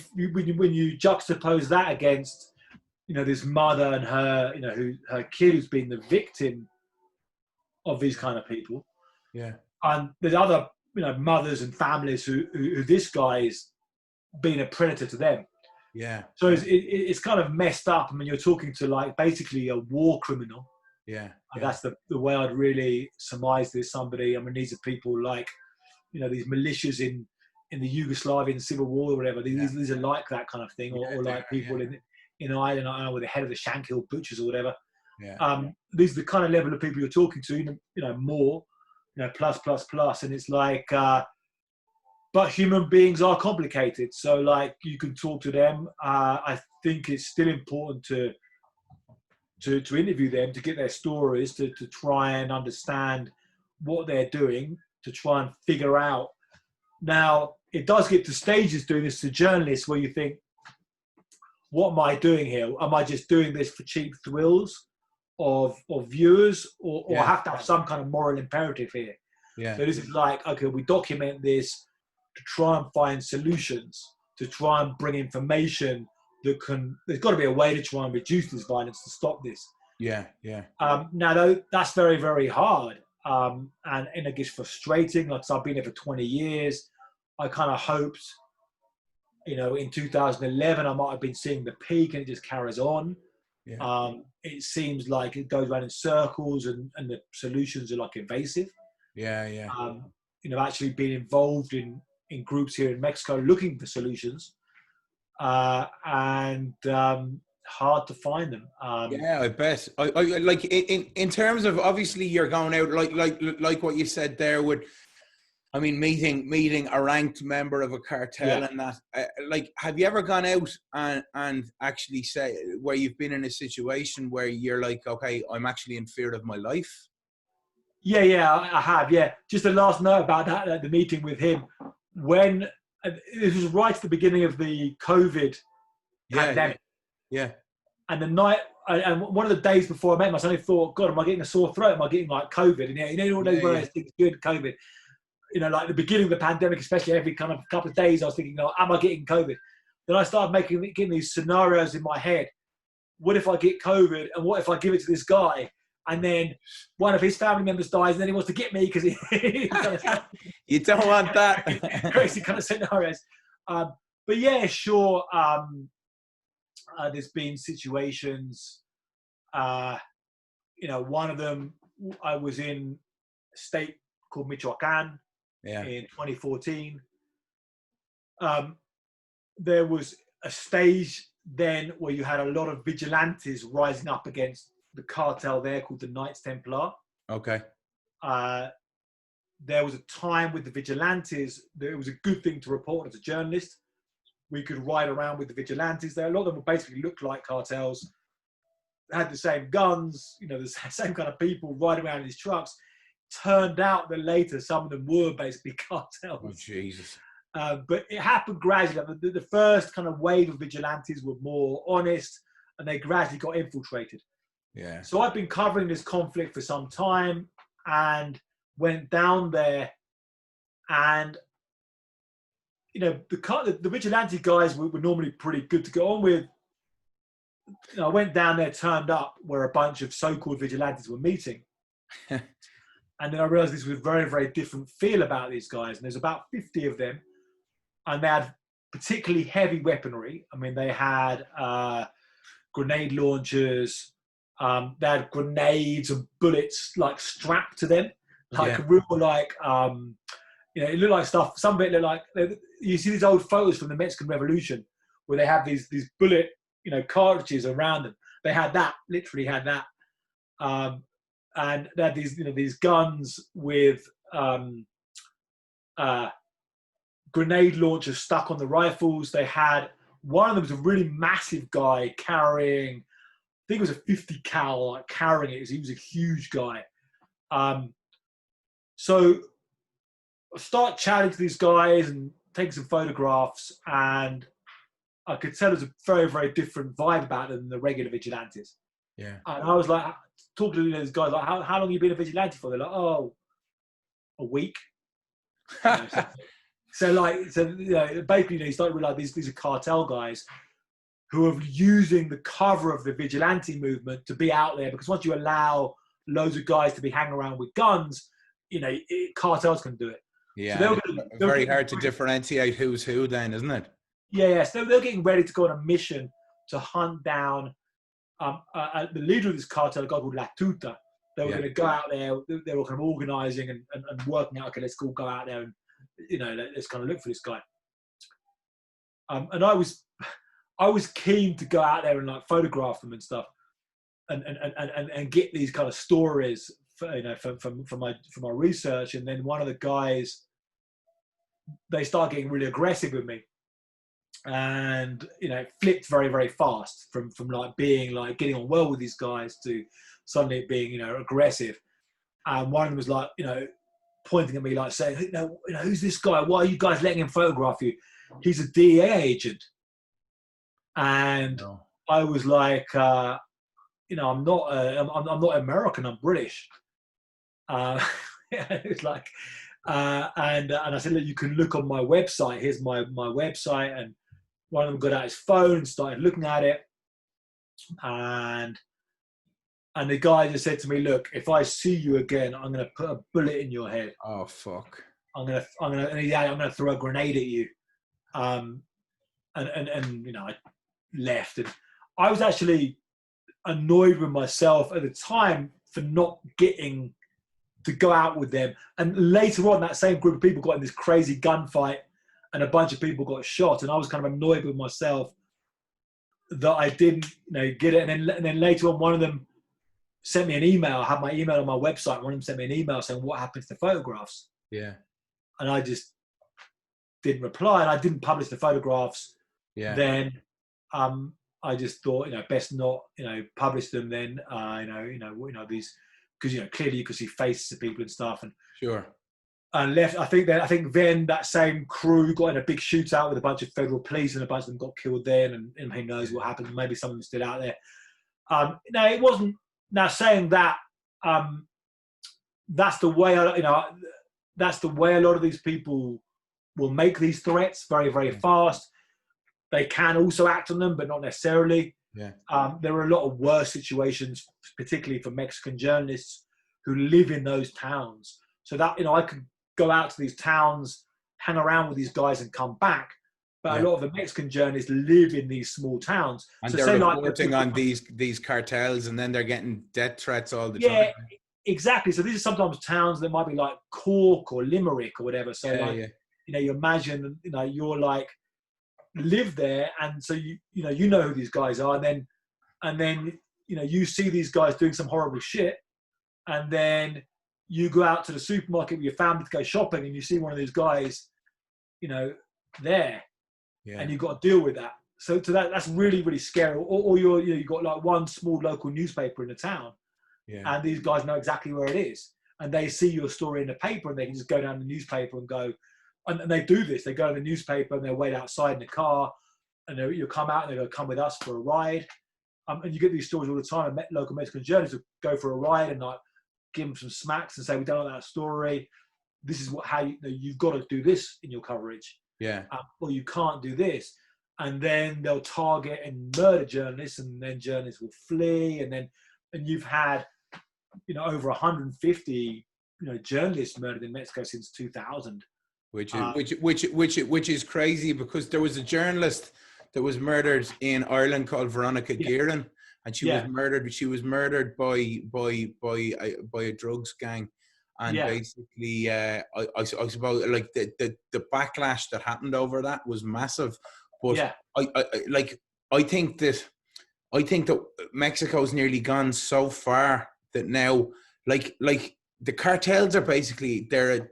juxtapose that against, this mother and her, her kid who's been the victim of these kind of people. Yeah. And there's other, mothers and families who this guy is being a predator to them. Yeah. So it's kind of messed up. I mean, you're talking to like basically a war criminal. Yeah. That's the way I'd really surmise this. Somebody, I mean, these are people like, these militias in the Yugoslavian civil war or whatever. These are like that kind of thing, or like people in Ireland, I don't know, with the head of the Shankill butchers or whatever. Yeah. These are the kind of level of people you're talking to, more, plus, and it's like, but human beings are complicated. So like, you can talk to them. I think it's still important to interview them, to get their stories, to try and understand what they're doing, to try and figure out. Now, it does get to stages doing this to journalists where you think, what am I doing here? Am I just doing this for cheap thrills of viewers, or I have to have some kind of moral imperative here? Yeah. So this is like, okay, we document this to try and find solutions, to try and bring information there's got to be a way to try and reduce this violence, to stop this. Yeah. Now, though, that's very, very hard. And it gets frustrating. Like, so I've been here for 20 years. I kind of hoped, in 2011, I might have been seeing the peak, and it just carries on. Yeah. It seems like it goes around in circles, and the solutions are like evasive. Yeah. Actually being involved in groups here in Mexico looking for solutions, and hard to find them. Yeah, I bet. I like in terms of, obviously you're going out like what you said there with, I mean, meeting a ranked member of a cartel, and that, like, have you ever gone out and actually say where you've been in a situation where you're like, okay, I'm actually in fear of my life? Yeah, I have. Yeah, just the last note about that, the meeting with him. When and this was right at the beginning of the COVID pandemic. Yeah. And the night, and one of the days before I met him, I suddenly thought, God, am I getting a sore throat? Am I getting like COVID? And you know, all those words, things good, COVID. You know, like the beginning of the pandemic, especially every kind of couple of days, I was thinking, oh, am I getting COVID? Then I started getting these scenarios in my head. What if I get COVID? And what if I give it to this guy? And then one of his family members dies, and then he wants to get me because he you don't want that. Crazy kind of scenarios. But yeah, sure. There's been situations. You know, one of them, I was in a state called Michoacan in 2014. There was a stage then where you had a lot of vigilantes rising up against the cartel there called the Knights Templar. Okay. There was a time with the vigilantes that it was a good thing to report as a journalist. We could ride around with the vigilantes there. A lot of them would basically look like cartels. They had the same guns, you know, the same kind of people riding around in these trucks. Turned out that later some of them were basically cartels. Oh, Jesus. But it happened gradually. The first kind of wave of vigilantes were more honest, and they gradually got infiltrated. Yeah. So I've been covering this conflict for some time and went down there, and you know, the vigilante guys were normally pretty good to go on with. You know, I went down there, turned up where a bunch of so-called vigilantes were meeting. And then I realized this was a very, very different feel about these guys. And there's about 50 of them. And they had particularly heavy weaponry. I mean, they had grenade launchers. They had grenades and bullets like strapped to them. Like real, like, you know, it looked like stuff. Some of it looked like, you see these old photos from the Mexican Revolution where they have these bullet, you know, cartridges around them. They had that, literally had that. And they had these, you know, these guns with grenade launchers stuck on the rifles. They had, one of them was a really massive guy carrying, I think it was a 50 cal, like carrying it. He was a huge guy. So I start chatting to these guys and taking some photographs, and I could tell there's a very, very different vibe about them than the regular vigilantes. Yeah. And I was like, talking to these guys, like, how long have you been a vigilante for? They're like, oh, a week. You know, so you know, basically, you know, you start to realize these are cartel guys who are using the cover of the vigilante movement to be out there, because once you allow loads of guys to be hanging around with guns, you know, cartels can do it. Yeah, so very hard to differentiate who's who then, isn't it? Yeah. So they're getting ready to go on a mission to hunt down the leader of this cartel, a guy called La Tuta. They were going to go out there. They were kind of organizing and working out, okay, let's all go out there and, you know, let's kind of look for this guy. And I was keen to go out there and like photograph them and stuff, and get these kind of stories, for, you know, from my research. And then one of the guys, they start getting really aggressive with me, and you know, it flipped very, very fast from like being like getting on well with these guys to suddenly being, you know, aggressive. And one of them was like, you know, pointing at me like saying, you know, who's this guy? Why are you guys letting him photograph you? He's a DEA agent. And I was like, you know, I'm not American, I'm British. It's like, and I said, look, you can look on my website. Here's my website. And one of them got out his phone and started looking at it. And the guy just said to me, look, if I see you again, I'm going to put a bullet in your head. Oh, fuck. I'm going to throw a grenade at you. And you know, I left. And I was actually annoyed with myself at the time for not getting to go out with them. And later on, that same group of people got in this crazy gunfight and a bunch of people got shot. And I was kind of annoyed with myself that I didn't, you know, get it. And then later on, one of them sent me an email. I have my email on my website. One of them sent me an email saying, what happened to the photographs? Yeah. And I just didn't reply, and I didn't publish the photographs. Yeah. Then I just thought, you know, best not, you know, publish them then, you know, these, because, you know, clearly you could see faces of people and stuff. And sure. and left. I think then that same crew got in a big shootout with a bunch of federal police, and a bunch of them got killed there. And who knows what happened? Maybe some of them still out there. No, it wasn't. Now saying that, that's the way. That's the way a lot of these people will make these threats very, very fast. They can also act on them, but not necessarily. Yeah. There are a lot of worse situations, particularly for Mexican journalists who live in those towns. So that, I could go out to these towns, hang around with these guys and come back. But a lot of the Mexican journalists live in these small towns. And so they're reporting on these cartels, and then they're getting death threats all the time. Yeah, exactly. So these are sometimes towns that might be like Cork or Limerick or whatever. So you imagine, you're like, live there, and so you know who these guys are, and then you see these guys doing some horrible shit, and then you go out to the supermarket with your family to go shopping, and you see one of these guys there, and you've got to deal with that. So that's really, really scary. Or you've got like one small local newspaper in the town, and these guys know exactly where it is, and they see your story in the paper, and they can just go down the newspaper and go. And they do this. They go to the newspaper and they wait outside in the car, and you'll come out and they go, come with us for a ride. And you get these stories all the time. Local Mexican journalists will go for a ride and like give them some smacks and say, we don't like that story. This is how you've got to do this in your coverage. Yeah. Or you can't do this. And then they'll target and murder journalists, and then journalists will flee. And you've had, over 150, journalists murdered in Mexico since 2000. Which is crazy, because there was a journalist that was murdered in Ireland called Veronica Guerin, and she was murdered. She was murdered by a drugs gang, and basically, I suppose like the backlash that happened over that was massive. But I think that Mexico's nearly gone so far that now, like. The cartels are basically they're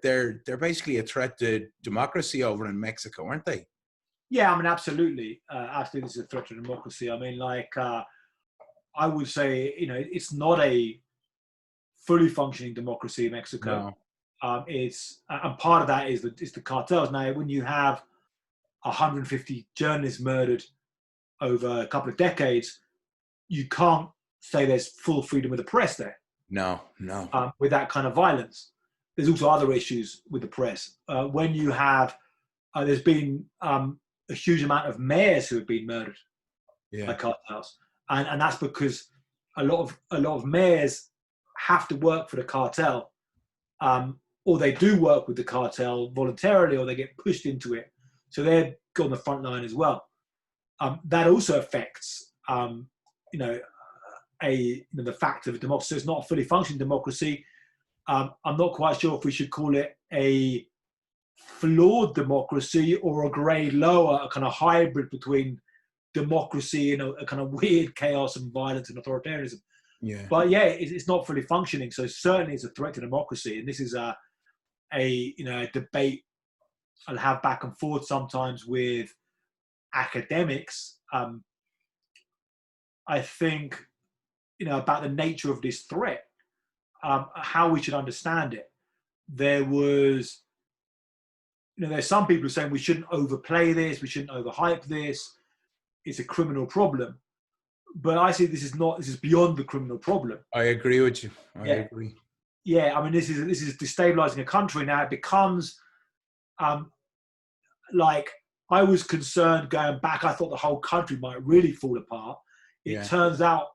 basically a threat to democracy over in Mexico, aren't they? Yeah, I mean, absolutely. Absolutely, it's a threat to democracy. I mean, I would say, it's not a fully functioning democracy in Mexico. No. And part of that is the cartels. Now, when you have 150 journalists murdered over a couple of decades, you can't say there's full freedom of the press there. No. With that kind of violence. There's also other issues with the press. When you have, there's been a huge amount of mayors who have been murdered by cartels, and that's because a lot of mayors have to work for the cartel, or they do work with the cartel voluntarily, or they get pushed into it. So they're on the front line as well. That also affects, the fact of a democracy. So it's not a fully functioning democracy. I'm not quite sure if we should call it a flawed democracy or a grade lower, a kind of hybrid between democracy and a kind of weird chaos and violence and authoritarianism. Yeah. But it's not fully functioning. So certainly it's a threat to democracy. And this is a debate I'll have back and forth sometimes with academics. I think, about the nature of this threat, how we should understand it. There's some people saying we shouldn't overplay this, we shouldn't overhype this. It's a criminal problem. But I see this is beyond the criminal problem. I agree with you. I agree. Yeah, I mean, this is destabilizing a country. Now it becomes like, I was concerned going back, I thought the whole country might really fall apart. It turns out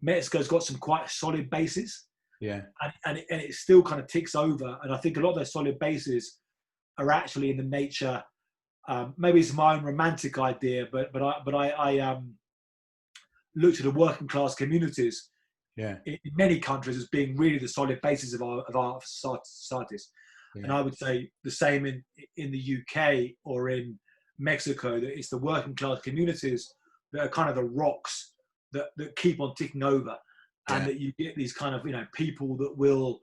Mexico's got some quite solid bases. Yeah. And it still kind of ticks over. And I think a lot of those solid bases are actually in the nature, maybe it's my own romantic idea, but I looked at the working class communities in many countries as being really the solid basis of our societies. Yeah. And I would say the same in the UK or in Mexico, that it's the working class communities that are kind of the rocks that keep on ticking over, and that you get these kind of people that will,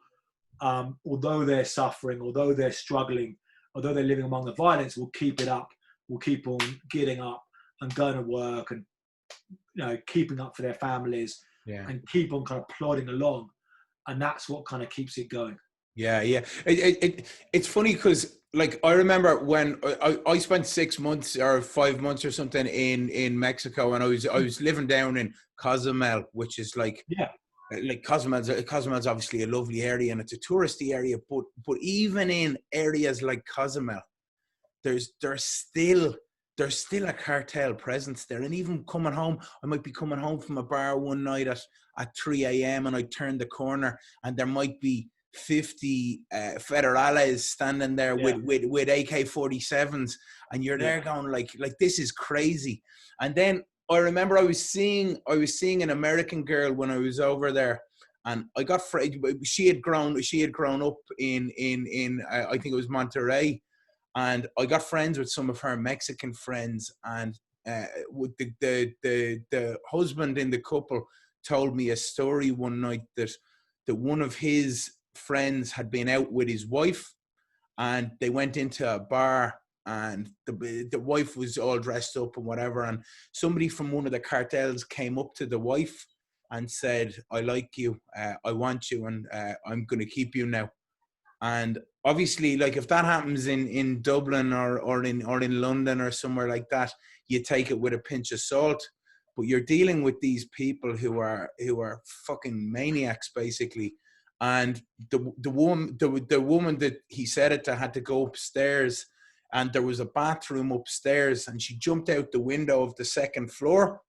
although they're suffering, although they're struggling, although they're living among the violence, will keep it up, will keep on getting up and going to work and keeping up for their families, and keep on kind of plodding along, and that's what kind of keeps it going. Yeah, yeah. It's funny because like I remember when I spent 6 months or 5 months or something in Mexico, and I was living down in Cozumel, which is Yeah, like Cozumel's obviously a lovely area and it's a touristy area, but even in areas like Cozumel, there's still a cartel presence there. And even coming home, I might be coming home from a bar one night at 3 a.m. and I turn the corner and there might be 50 federales standing there yeah, with AK-47s, and you're yeah, there going like this is crazy. And then I remember I was seeing an American girl when I was over there, and I got she had grown up in I think it was Monterrey, and I got friends with some of her Mexican friends, and with the husband in the couple told me a story one night that one of his friends had been out with his wife, and they went into a bar, and the wife was all dressed up and whatever, and somebody from one of the cartels came up to the wife and said, "I like you, I want you, and I'm going to keep you now." And obviously, like if that happens in Dublin or in London or somewhere like that, you take it with a pinch of salt. But you're dealing with these people who are fucking maniacs, basically. And the woman that he said it to had to go upstairs, and there was a bathroom upstairs, and she jumped out the window of the second floor,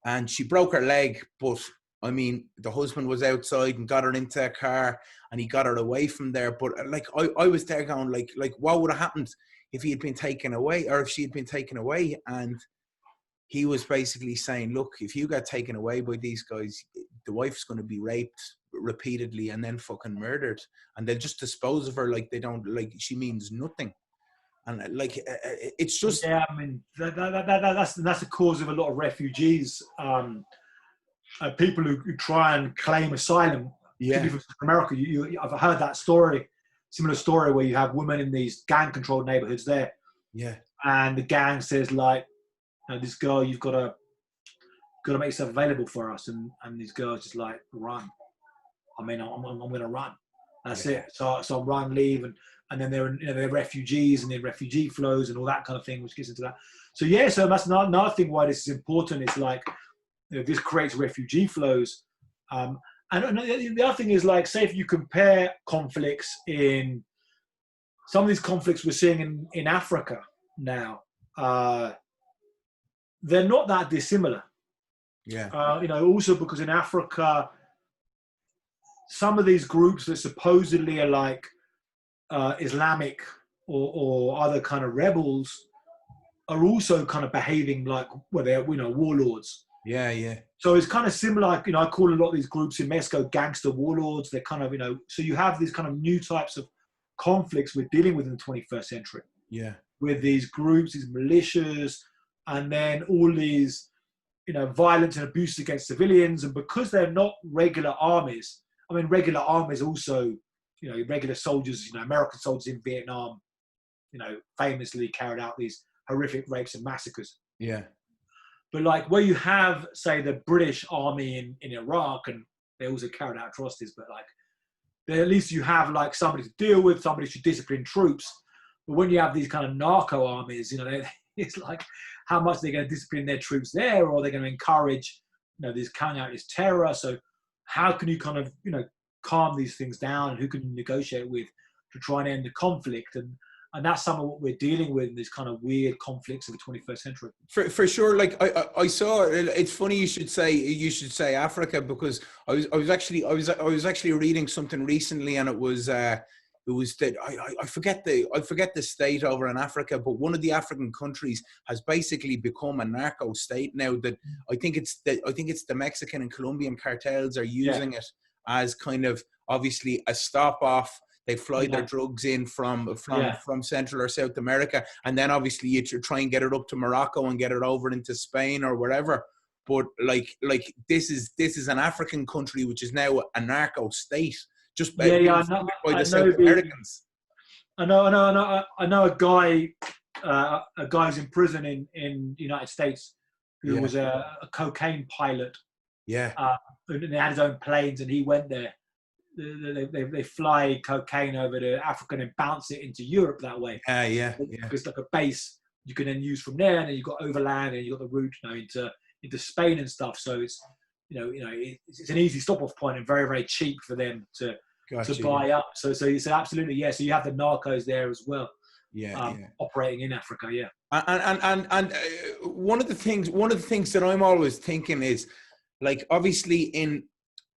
and she broke her leg. But I mean, the husband was outside and got her into a car, and he got her away from there. But like, I was there going like what would have happened if he had been taken away, or if she had been taken away? And he was basically saying, look, if you got taken away by these guys, the wife's going to be raped repeatedly and then fucking murdered, and they'll just dispose of her like they don't, like she means nothing. And like, it's just, yeah. I mean, that's the cause of a lot of refugees. People who try and claim asylum, yeah, particularly from America. I've heard that story, similar story, where you have women in these gang-controlled neighborhoods there, yeah, and the gang says like, "This girl, you've got to make yourself available for us," and these girls just like run. I mean, I'm going to run. That's yeah, it. So run, leave, and then they're refugees, and then refugee flows and all that kind of thing, which gets into that. So yeah, so that's another thing why this is important. It's like, this creates refugee flows. And the other thing is, like, say if you compare conflicts in some of these conflicts we're seeing in Africa now, they're not that dissimilar. yeah, Also because in Africa, some of these groups that supposedly are like Islamic or other kind of rebels are also kind of behaving like, well, they're, warlords. yeah, yeah, So it's kind of similar, I call a lot of these groups in Mexico gangster warlords. They're kind of, so you have these kind of new types of conflicts we're dealing with in the 21st century. yeah, With these groups, these militias, and then all these, violence and abuse against civilians. And because they're not regular armies, I mean, regular armies also, regular soldiers, American soldiers in Vietnam, famously carried out these horrific rapes and massacres. yeah, But like where you have, say, the British army in Iraq, and they also carried out atrocities, but like, at least you have like somebody to deal with, somebody to discipline troops. But when you have these kind of narco armies, it's like, how much they're going to discipline their troops there, or they're going to encourage, this carrying out this terror. So how can you kind of, calm these things down, and who can you negotiate with to try and end the conflict? And that's some of what we're dealing with in these kind of weird conflicts of the 21st century. for sure. Like I saw, it's funny you should say Africa, because I was actually reading something recently, and it was that I forget the state over in Africa, but one of the African countries has basically become a narco state now. That I think it's the Mexican and Colombian cartels are using it as kind of obviously a stop off. They fly their drugs in from Central or South America, and then obviously you try and get it up to Morocco and get it over into Spain or wherever. But like this is an African country which is now a narco state, just by the South Americans. I know a guy. A guy's in prison in the United States who was a cocaine pilot. Yeah. And he had his own planes, and he went there. they fly cocaine over to Africa and then bounce it into Europe that way. Yeah. It's like a base you can then use from there, and then you've got overland, and you've got the route, into Spain and stuff. So it's it's an easy stop-off point and very, very cheap for them to buy up. So absolutely, yeah. So you have the narcos there as well. Operating in Africa, yeah. And one of the things that I'm always thinking is, like, obviously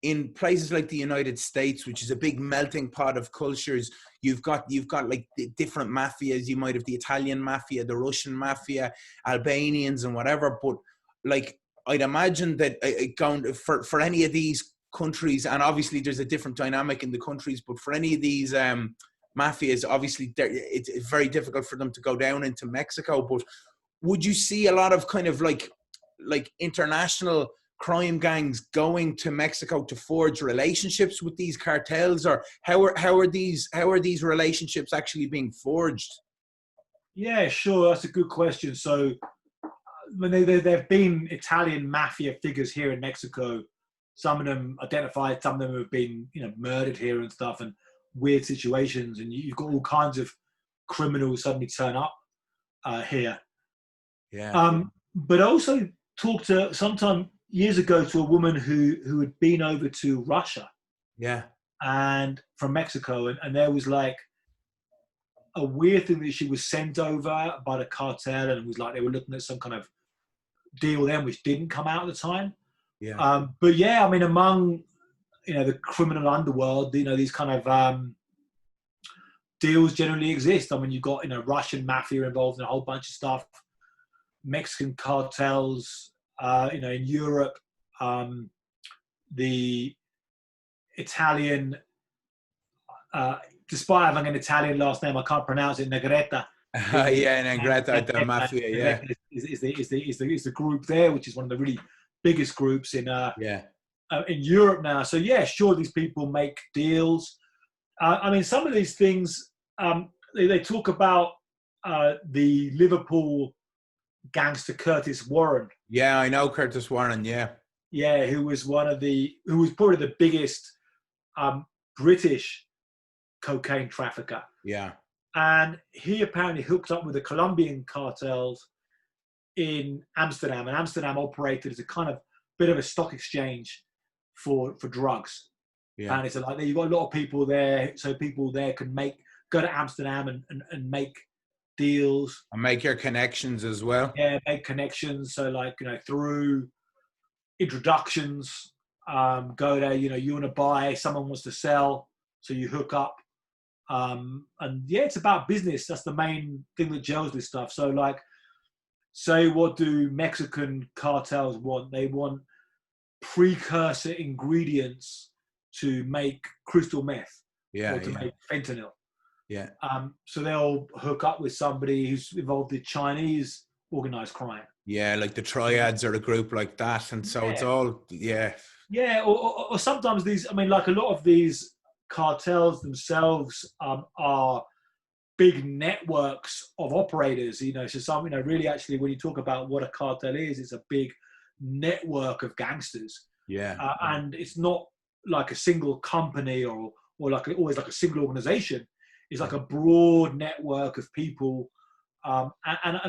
in places like the United States, which is a big melting pot of cultures, you've got like the different mafias. You might have the Italian mafia, the Russian mafia, Albanians, and whatever. But like, I'd imagine that going for any of these countries, and obviously there's a different dynamic in the countries, but for any of these mafias, obviously it's very difficult for them to go down into Mexico. But would you see a lot of kind of like international crime gangs going to Mexico to forge relationships with these cartels, or how are these relationships actually being forged? Yeah, sure, that's a good question. So when there've been Italian mafia figures here in Mexico, some of them identified, some of them have been murdered here and stuff, and weird situations, and you've got all kinds of criminals suddenly turn up here. Yeah. But also talked to sometime years ago to a woman who had been over to Russia. Yeah. And from Mexico, and there was like a weird thing that she was sent over by the cartel, and it was like they were looking at some kind of deal then which didn't come out at the time. Yeah. But yeah, I mean, among the criminal underworld, these kind of deals generally exist. I mean, you've got Russian mafia involved in a whole bunch of stuff, Mexican cartels, in Europe, the Italian, despite having an Italian last name, I can't pronounce it, Negreta. Negreta, the mafia, yeah. Is the group there, which is one of the really biggest groups in Europe now. So yeah, sure, these people make deals. I mean, some of these things, they talk about the Liverpool gangster Curtis Warren. Yeah, I know Curtis Warren. Yeah, who was probably the biggest British cocaine trafficker. Yeah, and he apparently hooked up with the Colombian cartels in Amsterdam, and Amsterdam operated as a kind of bit of a stock exchange for drugs. Yeah, and it's like you've got a lot of people there, so people there can go to Amsterdam and make deals and make your connections as well. Yeah, make connections. So like through introductions, go there. You want to buy, someone wants to sell, so you hook up. And yeah, it's about business. That's the main thing that gels this stuff. So like, say, what do Mexican cartels want? They want precursor ingredients to make crystal meth, or to make fentanyl. Yeah. So they'll hook up with somebody who's involved in Chinese organized crime. Yeah, like the triads are a group like that, and so it's all Yeah, or sometimes these. I mean, like a lot of these cartels themselves are big networks of operators. So some, really actually, when you talk about what a cartel is, it's a big network of gangsters. Yeah. And it's not like a single company or like always like a single organization. It's like a broad network of people. And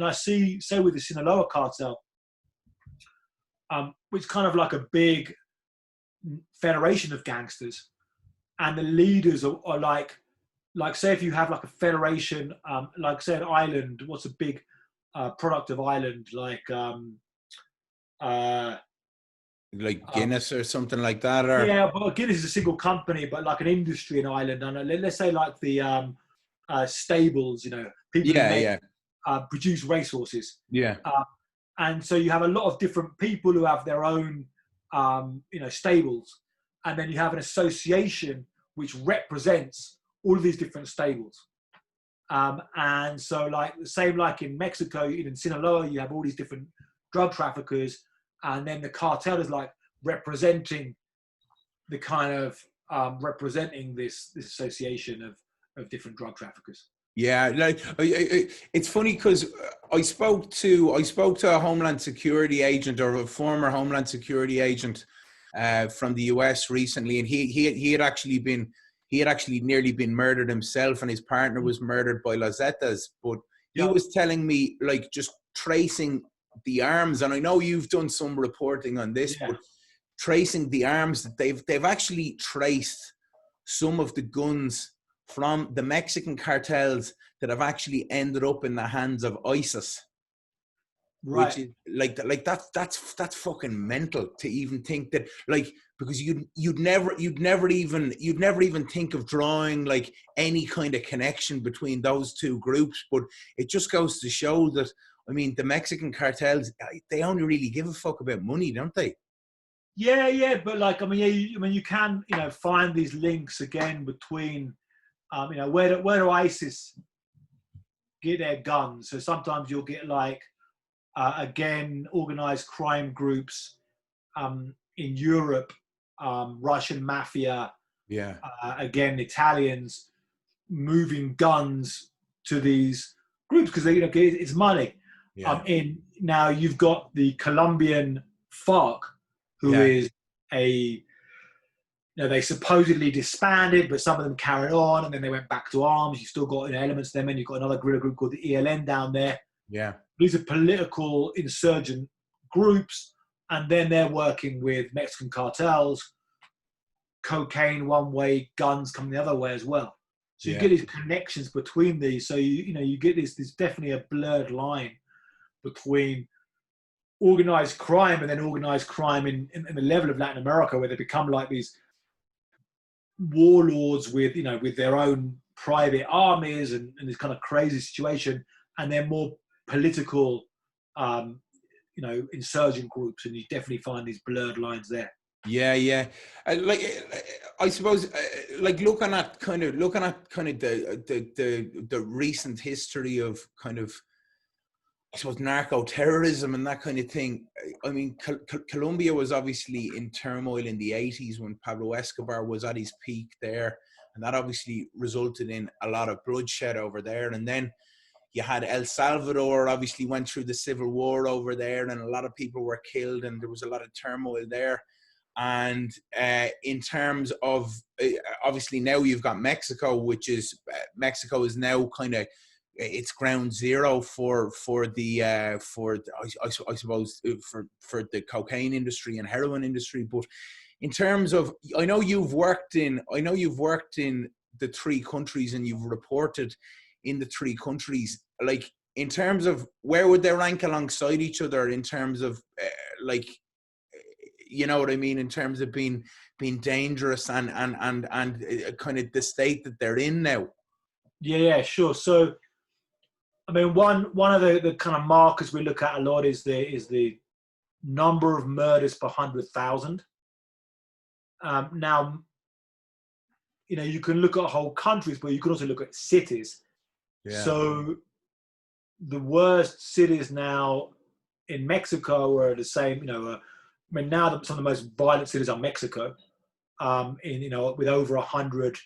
I say with the Sinaloa Cartel, which is kind of like a big federation of gangsters, and the leaders are like say if you have like a federation, like say an island, what's a big product of Ireland, like Guinness or something like that, or well, Guinness is a single company, but like an industry in Ireland, and let's say like the stables, people produce racehorses, and so you have a lot of different people who have their own stables, and then you have an association which represents all of these different stables, and so like the same like in Mexico, in Sinaloa, you have all these different drug traffickers. And then the cartel is like representing the kind of representing this association of different drug traffickers. Yeah, like it's funny because I spoke to a Homeland Security agent, or a former Homeland Security agent, from the US recently, and he had actually nearly been murdered himself, and his partner was murdered by Los Zetas. But he was telling me, like, just tracing the arms, and I know you've done some reporting on this, but tracing the arms, that they've actually traced some of the guns from the Mexican cartels that have actually ended up in the hands of ISIS. Right. Which is like that's fucking mental to even think that, like, because you'd never even think of drawing like any kind of connection between those two groups. But it just goes to show that, I mean, the Mexican cartels, they only really give a fuck about money, don't they? Yeah, but like, I mean, you can, find these links again between, where do ISIS get their guns? So sometimes you'll get like, again, organized crime groups in Europe, Russian mafia, again, Italians moving guns to these groups because it's money. Now you've got the Colombian FARC, who is they supposedly disbanded, but some of them carried on, and then they went back to arms. You've still got elements of them, and you've got another guerrilla group called the ELN down there. Yeah. These are political insurgent groups, and then they're working with Mexican cartels, cocaine one way, guns coming the other way as well. So you get these connections between these. So you get this. There's definitely a blurred line between organized crime and then organized crime in the level of Latin America, where they become like these warlords with their own private armies and this kind of crazy situation, and they're more political, insurgent groups, and you definitely find these blurred lines there. Yeah. I suppose, looking at kind of the recent history of kind of, I suppose, narco terrorism and that kind of thing. I mean, Colombia was obviously in turmoil in the 80s when Pablo Escobar was at his peak there, and that obviously resulted in a lot of bloodshed over there. And then you had El Salvador, obviously went through the civil war over there, and a lot of people were killed, and there was a lot of turmoil there. And in terms of, obviously now you've got Mexico, which is, Mexico is now kind of, it's ground zero for the I suppose for the cocaine industry and heroin industry. But in terms of, I know you've worked in the three countries, and you've reported in the three countries. Like, in terms of where would they rank alongside each other in terms of you know what I mean, in terms of being dangerous and kind of the state that they're in now? Yeah, sure. So, I mean, one of the kind of markers we look at a lot is the number of murders per 100,000. Now, you can look at whole countries, but you can also look at cities. Yeah. So the worst cities now in Mexico are the same. I mean, now some of the most violent cities are Mexico, with over 100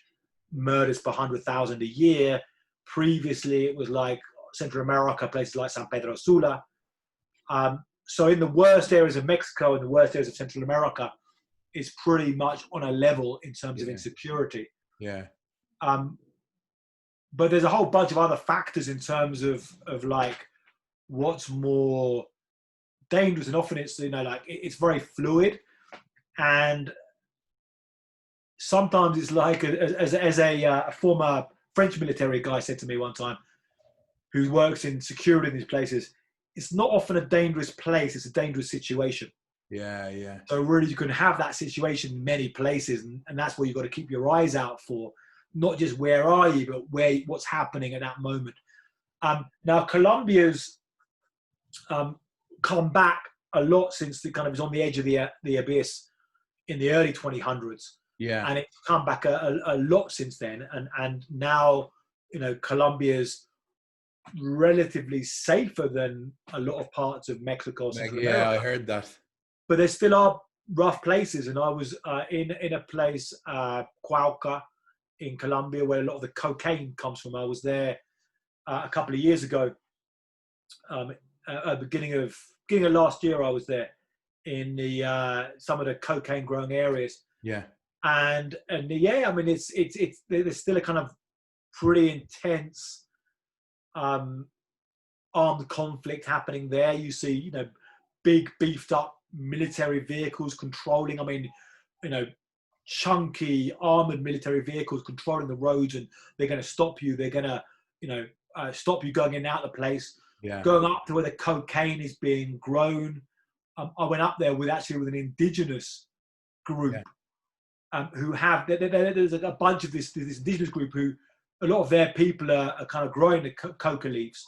murders per 100,000 a year. Previously, it was like Central America, places like San Pedro Sula. So in the worst areas of Mexico and the worst areas of Central America, it's pretty much on a level in terms of insecurity. Yeah. But there's a whole bunch of other factors in terms of like what's more dangerous, and often it's it's very fluid, and sometimes it's like as a former French military guy said to me one time, who works in security in these places, it's not often a dangerous place, it's a dangerous situation. Yeah. So really, you can have that situation in many places, and that's where you've got to keep your eyes out for, not just where are you, but what's happening at that moment. Now, Colombia's come back a lot since it kind of was on the edge of the abyss in the early 2000s. Yeah. And it's come back a lot since then. And now, Colombia's relatively safer than a lot of parts of Mexico. Yeah, I heard that. But there still are rough places. And I was in a place, Cuauca, in Colombia, where a lot of the cocaine comes from. I was there a couple of years ago. Beginning of last year, I was there in the some of the cocaine growing areas. Yeah. And yeah, I mean, it's there's still a kind of pretty intense armed conflict happening there. You see, you know, big beefed up military vehicles controlling. I mean, you know, chunky armored military vehicles controlling the roads, and they're going to stop you. They're going to, you know, stop you going in and out of the place. Yeah. Going up to where the cocaine is being grown. I went up there with an indigenous group. Yeah. Who have there's a bunch of this indigenous group who a lot of their people are kind of growing the coca leaves,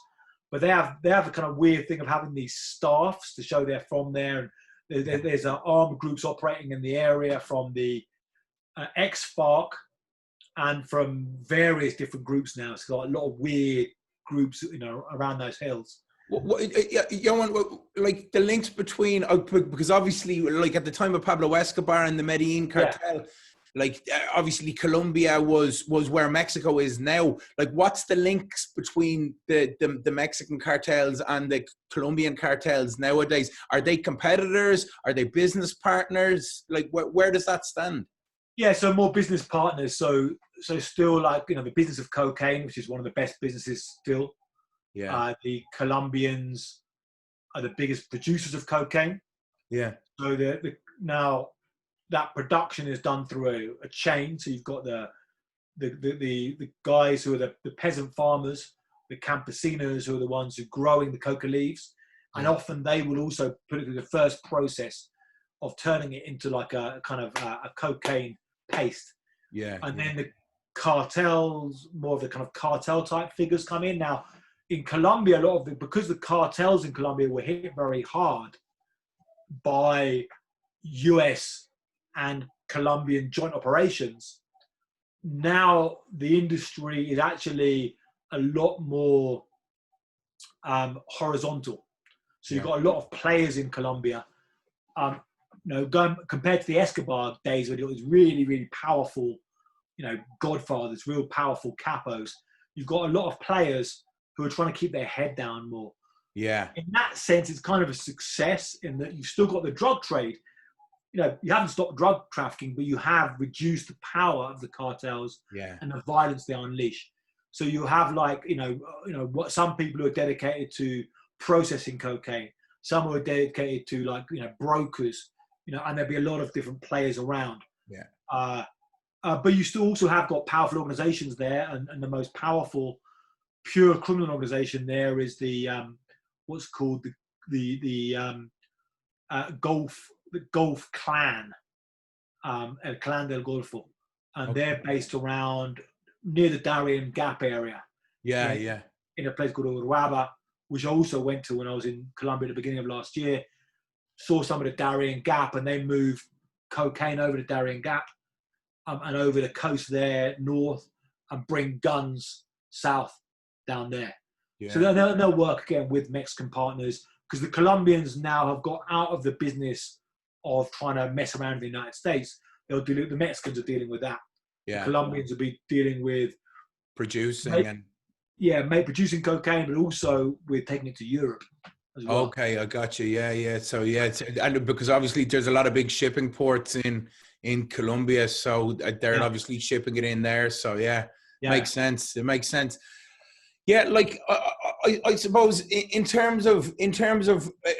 but they have a kind of weird thing of having these staffs to show they're from there. And there's armed groups operating in the area from the ex-FARC and from various different groups now. It's got a lot of weird groups, you know, around those hills. Ioan, like the links between, because obviously, like at the time of Pablo Escobar and the Medellin cartel, like obviously Colombia was where Mexico is now. Like, what's the links between the Mexican cartels and the Colombian cartels nowadays? Are they competitors? Are they business partners? Like, where does that stand? Yeah, so more business partners. So still, like, you know, the business of cocaine, which is one of the best businesses still. Yeah. The Colombians are the biggest producers of cocaine. Yeah. So now that production is done through a chain. So you've got the guys who are the peasant farmers, the campesinos who are the ones who are growing the coca leaves, and often they will also put it through the first process of turning it into like a kind of a cocaine paste. Yeah. And then the cartels, more of the kind of cartel type figures come in. Now, in Colombia, because the cartels in Colombia were hit very hard by US and Colombian joint operations, now the industry is actually a lot more horizontal. So you've got a lot of players in Colombia. You know, compared to the Escobar days when it was really, really powerful, you know, godfathers, real powerful capos, you've got a lot of players who are trying to keep their head down more. Yeah. In that sense, it's kind of a success in that you've still got the drug trade. You know, you haven't stopped drug trafficking, but you have reduced the power of the cartels and the violence they unleash. So you have, like, you know, what some people who are dedicated to processing cocaine, some who are dedicated to, like, you know, brokers, you know, and there'll be a lot of different players around. Yeah. But you still also have got powerful organizations there, and the most powerful pure criminal organization there is the what's called the Gulf Clan, El Clan del Golfo, and they're based around near the Darien Gap area. Yeah. In a place called Urabá, which I also went to when I was in Colombia at the beginning of last year. Saw some of the Darien Gap, and they moved cocaine over the Darien Gap and over the coast there north, and bring guns south down there. Yeah. So they'll work again with Mexican partners, because the Colombians now have got out of the business of trying to mess around in the United States. The Mexicans are dealing with that. Yeah. The Colombians will be dealing with producing producing cocaine, but also with taking it to Europe as well. Okay, I got you. Yeah. So and because obviously there's a lot of big shipping ports in Colombia, so they're obviously shipping it in there. So makes sense. It makes sense. Yeah, like I suppose in terms of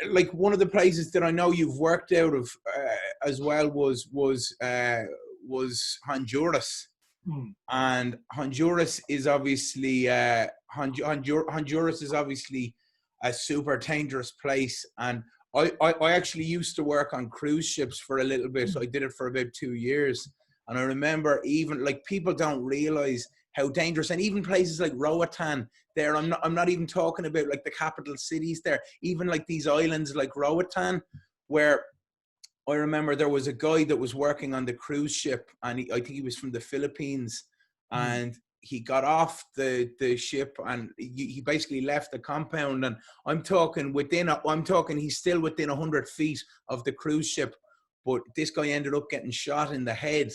like one of the places that I know you've worked out of as well was Honduras. And Honduras is obviously Honduras is obviously a super dangerous place, and I actually used to work on cruise ships for a little bit. I did it for about 2 years, and I remember, even like, people don't realize how dangerous, and even places like Roatan there, I'm not even talking about like the capital cities there, even like these islands like Roatan, where I remember there was a guy that was working on the cruise ship, and I think he was from the Philippines, and he got off the ship, and he basically left the compound, and I'm talking he's still within 100 feet of the cruise ship, but this guy ended up getting shot in the head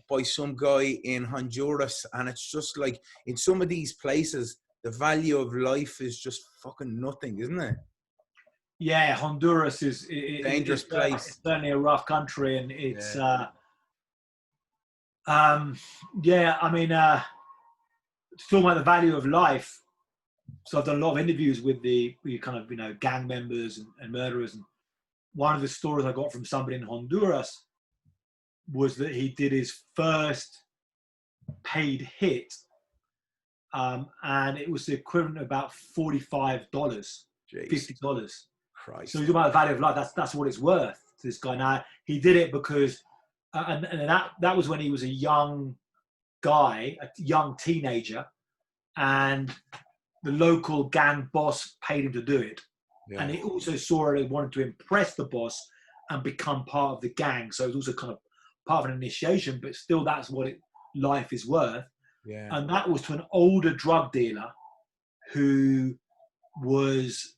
by some guy in Honduras. And it's just like, in some of these places, the value of life is just fucking nothing, isn't it? Yeah, Honduras is Dangerous place. It's certainly a rough country, and it's yeah. I mean, talking about the value of life. So I've done a lot of interviews with the kind of gang members and murderers, and one of the stories I got from somebody in Honduras was that he did his first paid hit, and it was the equivalent of about $45, $50. Christ. So he's talking about the value of life. That's what it's worth to this guy. Now he did it because, and that was when he was a young guy, a young teenager, and the local gang boss paid him to do it. Yeah. And he also saw it and wanted to impress the boss and become part of the gang. So it was also kind of part of an initiation, but still that's what life is worth. Yeah. And that was to an older drug dealer who was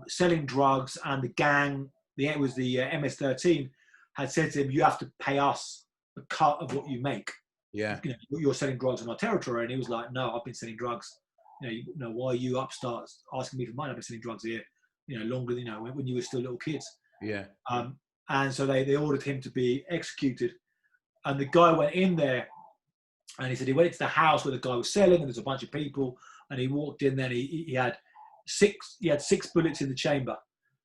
selling drugs, and the gang, it was the MS-13, had said to him, you have to pay us a cut of what you make. Yeah. You're selling drugs on our territory. And he was like, no, I've been selling drugs. Why are you upstarts asking me for money? I've been selling drugs here, longer than, when you were still little kids. Yeah. And so they ordered him to be executed. And the guy went in there, and he said he went into the house where the guy was selling, and there's a bunch of people, and he walked in there, and he had six bullets in the chamber.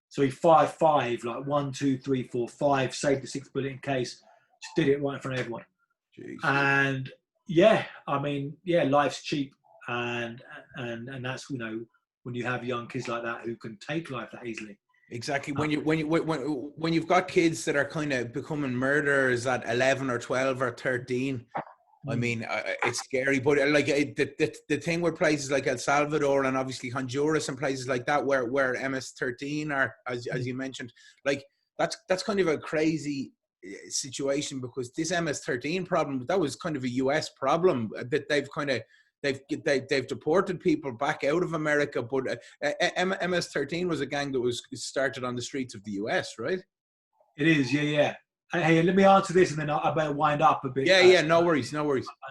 So he fired 5, like 1, 2, 3, 4, 5, saved the 6th bullet in case, just did it right in front of everyone. Jeez. And yeah, I mean, yeah, life's cheap. And that's, when you have young kids like that who can take life that easily. Exactly. When you've got kids that are kind of becoming murderers at 11 or 12 or 13, I mean, it's scary. But like the thing with places like El Salvador and obviously Honduras and places like that where MS-13 are, as you mentioned, like that's kind of a crazy situation, because this MS-13 problem, that was kind of a US problem that they've deported people back out of America, but MS-13 was a gang that was started on the streets of the US, right? It is, yeah. Hey, let me answer this, and then I better wind up a bit. Yeah, no worries.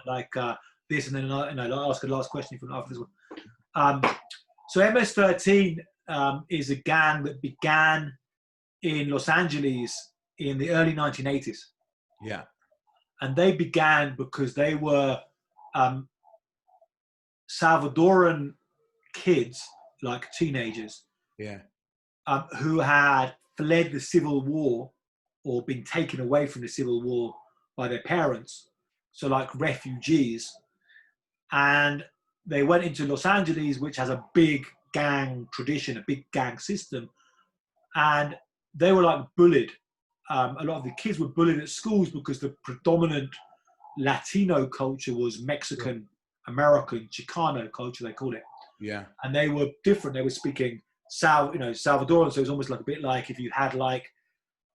Like this, and then I'll ask a last question from after this one. So MS-13 is a gang that began in Los Angeles in the early 1980s. Yeah, and they began because they were Salvadoran kids, like teenagers, who had fled the Civil War or been taken away from the Civil War by their parents, so like refugees. And they went into Los Angeles, which has a big gang tradition, a big gang system, and they were like bullied. A lot of the kids were bullied at schools because the predominant Latino culture was Mexican, American, Chicano culture, they called it. Yeah. And they were different. They were speaking Salvadoran, so it was almost like a bit like if you had like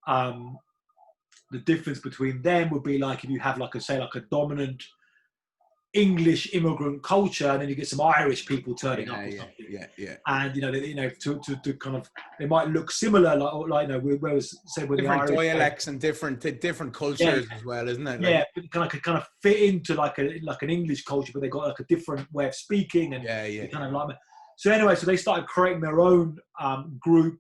the difference between them would be like if you have like a dominant English immigrant culture, and then you get some Irish people turning up or something. Yeah. And to kind of, they might look similar, like where was said with different the Irish dialects and different cultures as well, isn't it? Like, kind of fit into like an English culture, but they got like a different way of speaking, and kind of like. So anyway, so they started creating their own group,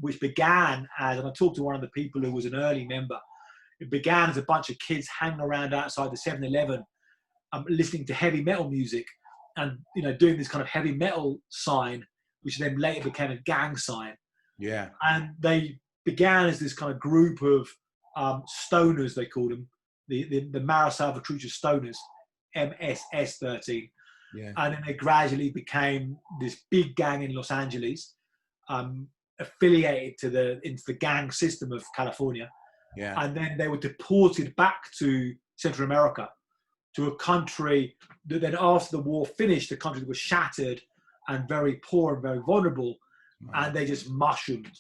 which began as, and I talked to one of the people who was an early member. It began as a bunch of kids hanging around outside the 7-Eleven. Listening to heavy metal music, and doing this kind of heavy metal sign, which then later became a gang sign. Yeah. And they began as this kind of group of stoners, they called them, the Mara Salvatrucha stoners, MS-13. Yeah. And then they gradually became this big gang in Los Angeles, affiliated into the gang system of California. Yeah. And then they were deported back to Central America, to a country that then after the war finished, a country that was shattered and very poor and very vulnerable. Wow. And they just mushroomed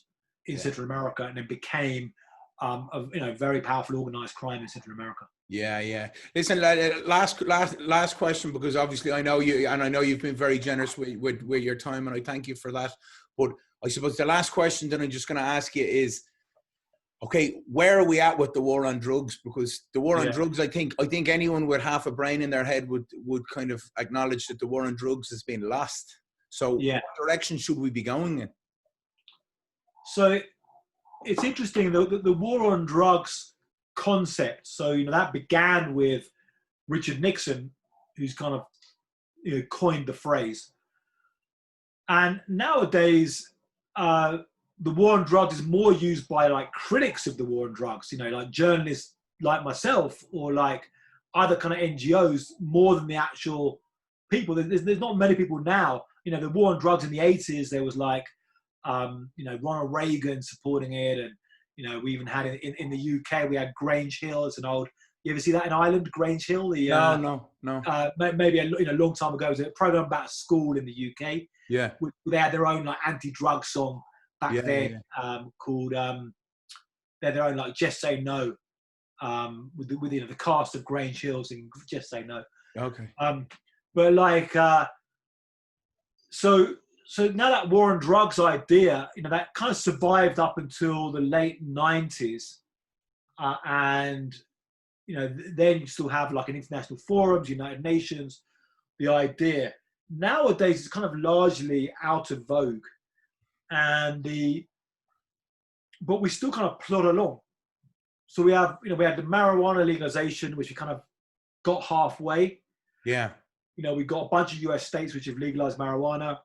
in Central America, and then became a very powerful organized crime in Central America. Yeah. Listen, last question, because obviously I know you, and I know you've been very generous with your time, and I thank you for that. But I suppose the last question that I'm just going to ask you is, okay, where are we at with the war on drugs? Because the war on drugs, I think anyone with half a brain in their head would kind of acknowledge that the war on drugs has been lost. So what direction should we be going in? So it's interesting, the war on drugs concept. So, that began with Richard Nixon, who's kind of coined the phrase. And nowadays, the war on drugs is more used by like critics of the war on drugs, like journalists like myself or like other kind of NGOs more than the actual people. There's not many people now. The war on drugs in the 80s, there was like, Ronald Reagan supporting it. And, we even had in the UK, we had Grange Hill. It's an old, you ever see that in Ireland, Grange Hill? No. Maybe a long time ago, it was a program about a school in the UK. Yeah. They had their own like anti-drug song back then, called, they had their own like Just Say No, with the cast of Grange Hills and Just Say No. Okay. But like, so now that war on drugs idea, that kind of survived up until the late 90s. And, then you still have like an international forums, United Nations, the idea. Nowadays, it's kind of largely out of vogue. But we still kind of plod along. So we have the marijuana legalization, which we kind of got halfway. Yeah. We've got a bunch of US states which have legalized marijuana.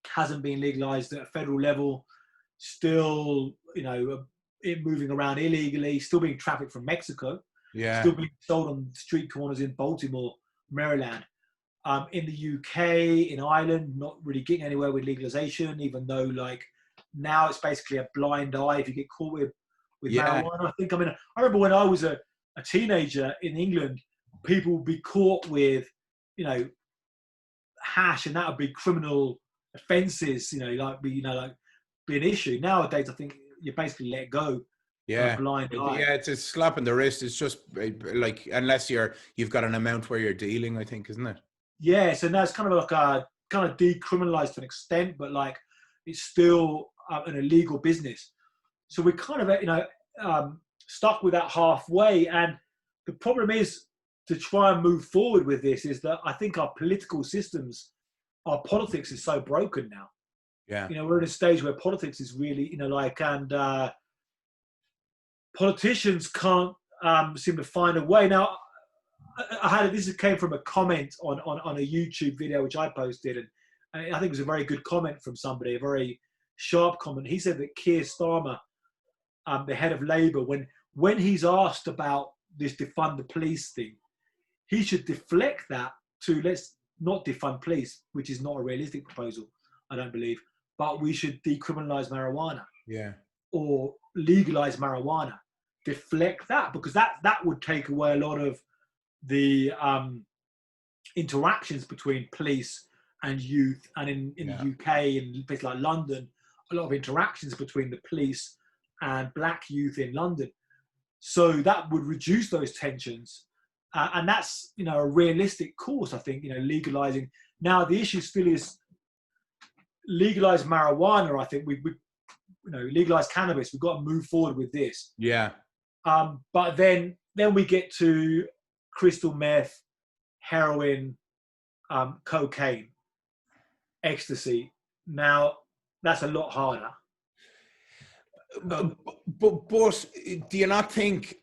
Hasn't been legalized at a federal level. Still, it moving around illegally. Still being trafficked from Mexico. Yeah. Still being sold on street corners in Baltimore, Maryland. In the UK, in Ireland, not really getting anywhere with legalization, even though like now it's basically a blind eye if you get caught with marijuana. I remember when I was a teenager in England, people would be caught with, hash, and that would be criminal offences, be an issue. Nowadays, I think you basically let go. Yeah. Blind eye. Yeah, it's a slap in the wrist. It's just like, unless you've got an amount where you're dealing, I think, isn't it? Yeah, so now it's kind of like kind of decriminalized to an extent, but like it's still an illegal business. So we're kind of stuck with that halfway. And the problem is to try and move forward with this is that I think our political systems, our politics is so broken now. Yeah. We're in a stage where politics is really, politicians can't seem to find a way. Now, this came from a comment on a YouTube video which I posted, and I think it was a very good comment from somebody, a very sharp comment. He said that Keir Starmer, the head of Labour, when he's asked about this defund the police thing, he should deflect that to let's not defund police, which is not a realistic proposal, I don't believe, but we should decriminalise marijuana. Yeah. Or legalise marijuana. Deflect that, because that would take away a lot of the interactions between police and youth, and in the UK and places like London, a lot of interactions between the police and black youth in London. So that would reduce those tensions, and that's a realistic course, I think. Legalizing. Now the issue still is legalize marijuana. I think we legalize cannabis. We've got to move forward with this. Yeah. But then we get to crystal meth, heroin, cocaine, ecstasy. Now that's a lot harder. But do you not think,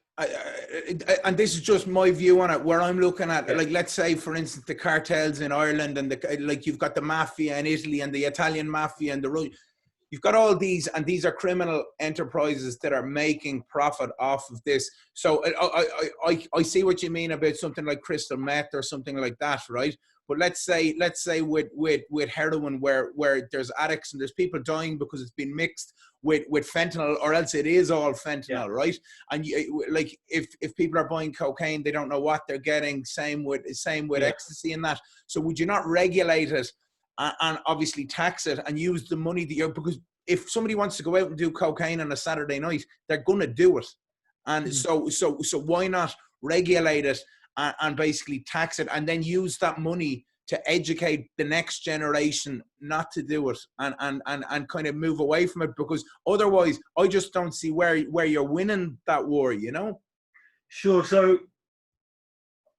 and this is just my view on it, where I'm looking at, like, let's say, for instance, the cartels in Ireland, and you've got the mafia in Italy and the Italian mafia and you've got all these, and these are criminal enterprises that are making profit off of this. So I see what you mean about something like crystal meth or something like that, right? But let's say with heroin, where there's addicts and there's people dying because it's been mixed with fentanyl, or else it is all fentanyl, right? And if people are buying cocaine, they don't know what they're getting. Same with ecstasy and that. So would you not regulate it and obviously tax it and use the money that because if somebody wants to go out and do cocaine on a Saturday night, they're gonna do it, and so why not regulate it and basically tax it, and then use that money to educate the next generation not to do it, and kind of move away from it, because otherwise I just don't see where you're winning that war, Sure. So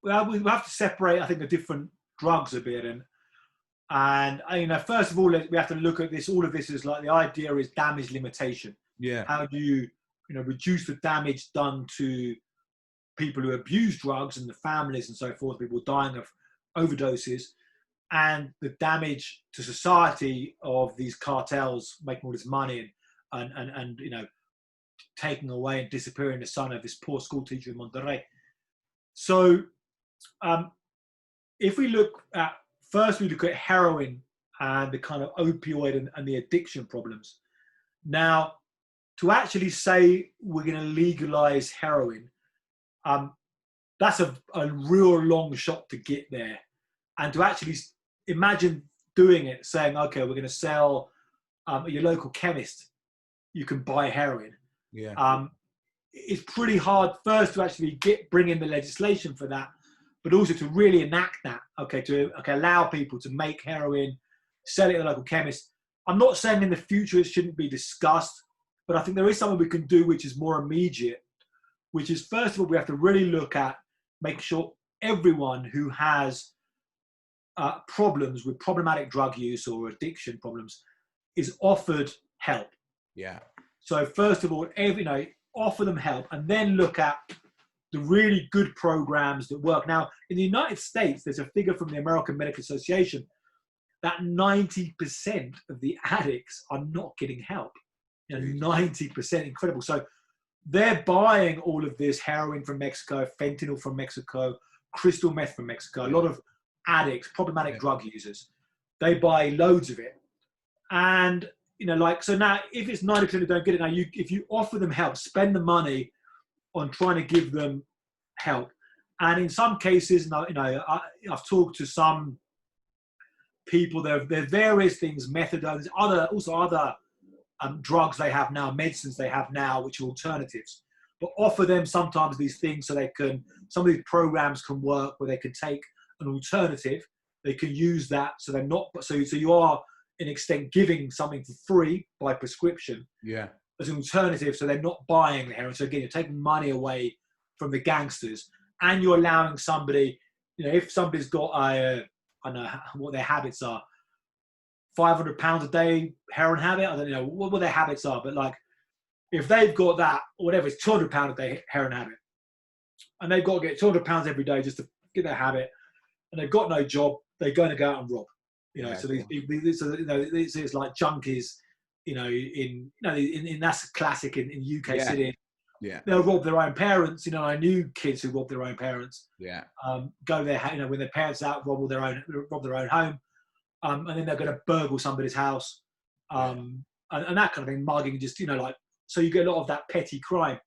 we have to separate, I think, the different drugs a bit. And And first of all, we have to look at this. All of this is like, the idea is damage limitation. Yeah. How do you reduce the damage done to people who abuse drugs and the families and so forth, people dying of overdoses, and the damage to society of these cartels making all this money and taking away and disappearing the son of this poor school teacher in Monterrey. So if we look at, first we look at heroin and the kind of opioid and the addiction problems. Now, to actually say we're going to legalize heroin, that's a real long shot to get there. And to actually imagine doing it, saying, okay, we're going to sell at your local chemist, you can buy heroin. Yeah. It's pretty hard first to actually bring in the legislation for that, but also to really enact that, to allow people to make heroin, sell it at the local chemist. I'm not saying in the future it shouldn't be discussed, but I think there is something we can do which is more immediate, which is, first of all, we have to really look at making sure everyone who has problems with problematic drug use or addiction problems is offered help. Yeah. So first of all, offer them help, and then look at the really good programs that work. Now, in the United States, there's a figure from the American Medical Association that 90% of the addicts are not getting help. 90%, incredible. So they're buying all of this heroin from Mexico, fentanyl from Mexico, crystal meth from Mexico. A lot of addicts, problematic drug users, they buy loads of it. And so now if it's 90% who don't get it, now if you offer them help, spend the money on trying to give them help. And in some cases, I've talked to some people, there are various things, methadones, other drugs they have now, medicines they have now, which are alternatives, but offer them sometimes these things so some of these programs can work where they can take an alternative, they can use that, so they're not, so you are in extent giving something for free by prescription as an alternative, so they're not buying the heroin. So again, you're taking money away from the gangsters, and you're allowing somebody, if somebody's got I don't know what their habits are, 500 pounds a day heroin habit, I don't know what their habits are, but like if they've got that, or whatever, it's 200 pound a day heroin habit, and they've got to get 200 pounds every day just to get their habit, and they've got no job, they're going to go out and rob. So these people, it's like junkies, in that's classic in UK city. Yeah. They'll rob their own parents. I knew kids who robbed their own parents. Yeah. Go there, when their parents are out, rob their own home, and then they're going to burgle somebody's house, and that kind of thing, mugging, just so you get a lot of that petty crime.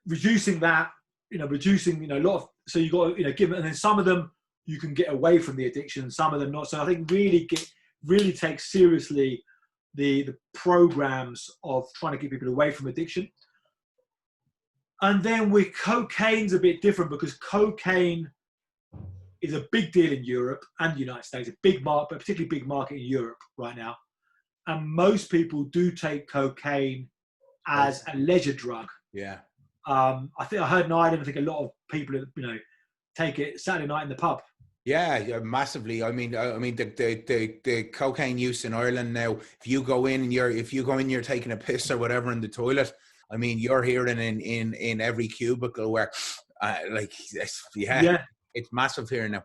Reducing that, a lot of, so you got give, and then some of them you can get away from the addiction, some of them not. So I think really take seriously the programs of trying to get people away from addiction. And then with cocaine's a bit different, because cocaine is a big deal in Europe and the United States, a big market, but particularly big market in Europe right now. And most people do take cocaine as a leisure drug. Yeah. I think I heard in Ireland, I think a lot of people, take it Saturday night in the pub. Yeah, massively. I mean, the cocaine use in Ireland now. If you go in and you're taking a piss or whatever in the toilet, I mean, you're hearing in every cubicle where, it's massive here now.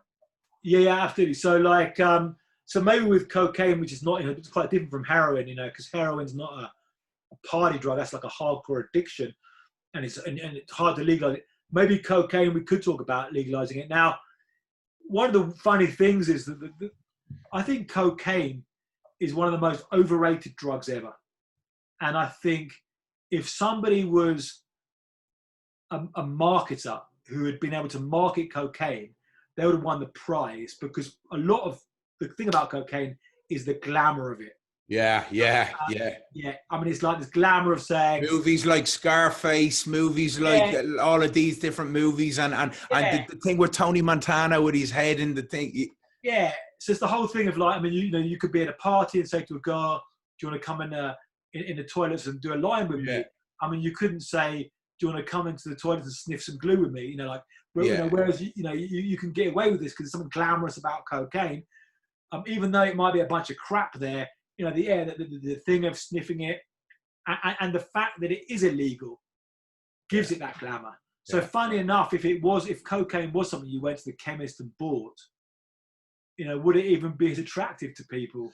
Yeah, absolutely. So so maybe with cocaine, which is not, it's quite different from heroin, because heroin's not a party drug. That's like a hardcore addiction, and it's hard to legalize it. Maybe cocaine, we could talk about legalizing it. Now, one of the funny things is that I think cocaine is one of the most overrated drugs ever. And I think if somebody was a marketer who had been able to market cocaine, they would have won the prize, because a lot of the thing about cocaine is the glamour of it. Yeah. I mean, it's like this glamour of sex. Movies like Scarface, movies like all of these different movies, and the thing with Tony Montana with his head in the thing. Yeah, so it's the whole thing of you could be at a party and say to a girl, "Do you want to come in the toilets and do a line with me?" I mean, you couldn't say, do you want to come into the toilet and sniff some glue with me? You know, like, Yeah. you know, whereas, you know, you can get away with this because there's something glamorous about cocaine. Even though it might be a bunch of crap there, you know, the thing of sniffing it and the fact that it is illegal gives it that glamour. So funny enough, if cocaine was something you went to the chemist and bought, you know, would it even be as attractive to people?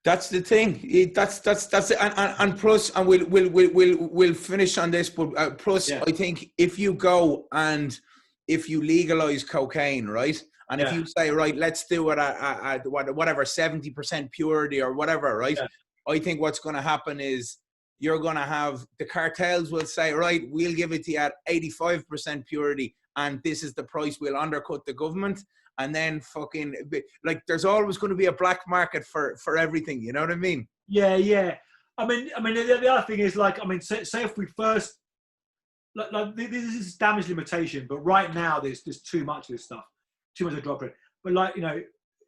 That's the thing. That's it. And plus, and we'll finish on this. But plus, I think if you go and if you legalize cocaine, right, and if you say, right, let's do it at whatever 70% purity or whatever, right, I think what's going to happen is you're going to have the cartels will say, right, we'll give it to you at 85% purity, and this is the price. We'll undercut the government. And then fucking, like, there's always going to be a black market for everything. You know what I mean? Yeah, yeah. I mean, the other thing is, like, I mean, say if we first, like this is damage limitation, but right now there's too much of this stuff, too much of drug trade. But like, you know,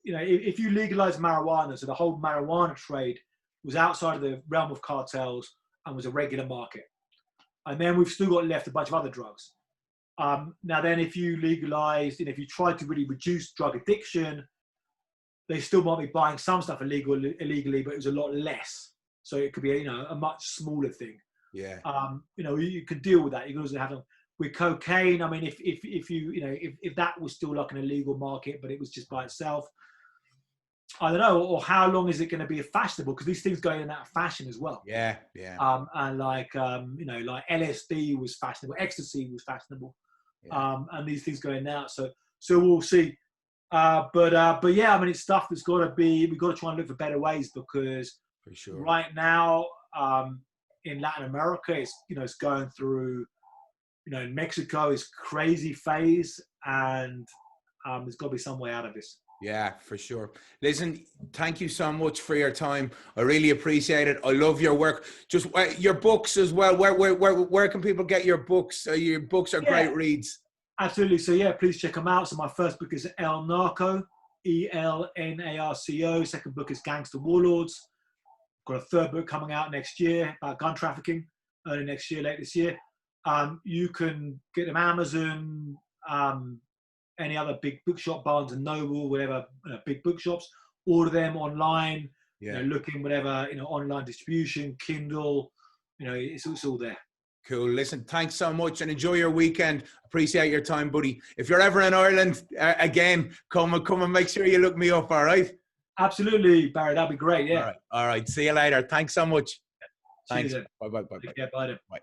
if you legalize marijuana, so the whole marijuana trade was outside of the realm of cartels and was a regular market, and then we've still got left a bunch of other drugs. Now then, if you legalize, if you try to really reduce drug addiction, they still might be buying some stuff illegally, but it was a lot less. So it could be, you know, a much smaller thing. Yeah. You know, you can deal with that. You can also have them with cocaine. I mean, if you, you know, if that was still like an illegal market, but it was just by itself, I don't know. Or how long is it going to be fashionable? Because these things go in that fashion as well. Yeah, yeah. And like, you know, like LSD was fashionable, ecstasy was fashionable. And these things going out, so we'll see. But yeah, I mean, it's stuff that's got to be. We've got to try and look for better ways because for sure. Right now, in Latin America, it's, you know, it's going through, you know, in Mexico, it's crazy phase, and there's got to be some way out of this. Yeah, for sure. Listen, thank you so much for your time. I really appreciate it. I love your work. Just your books as well. Where can people get your books? Your books are great reads. Absolutely. So yeah, please check them out. So my first book is El Narco, ELNARCO. Second book is Gangster Warlords. Got a third book coming out next year about gun trafficking, early next year, late this year. You can get them Amazon, any other big bookshop, Barnes and Noble, whatever, you know, big bookshops. Order them online. You know, look in whatever, you know, online distribution, Kindle. You know, it's all there. Cool. Listen, thanks so much and enjoy your weekend. Appreciate your time, buddy. If you're ever in Ireland again, come and make sure you look me up. All right. Absolutely, Barry. That'd be great. Yeah. All right. See you later. Thanks so much. Thanks. Bye. Take care. Bye. Bye.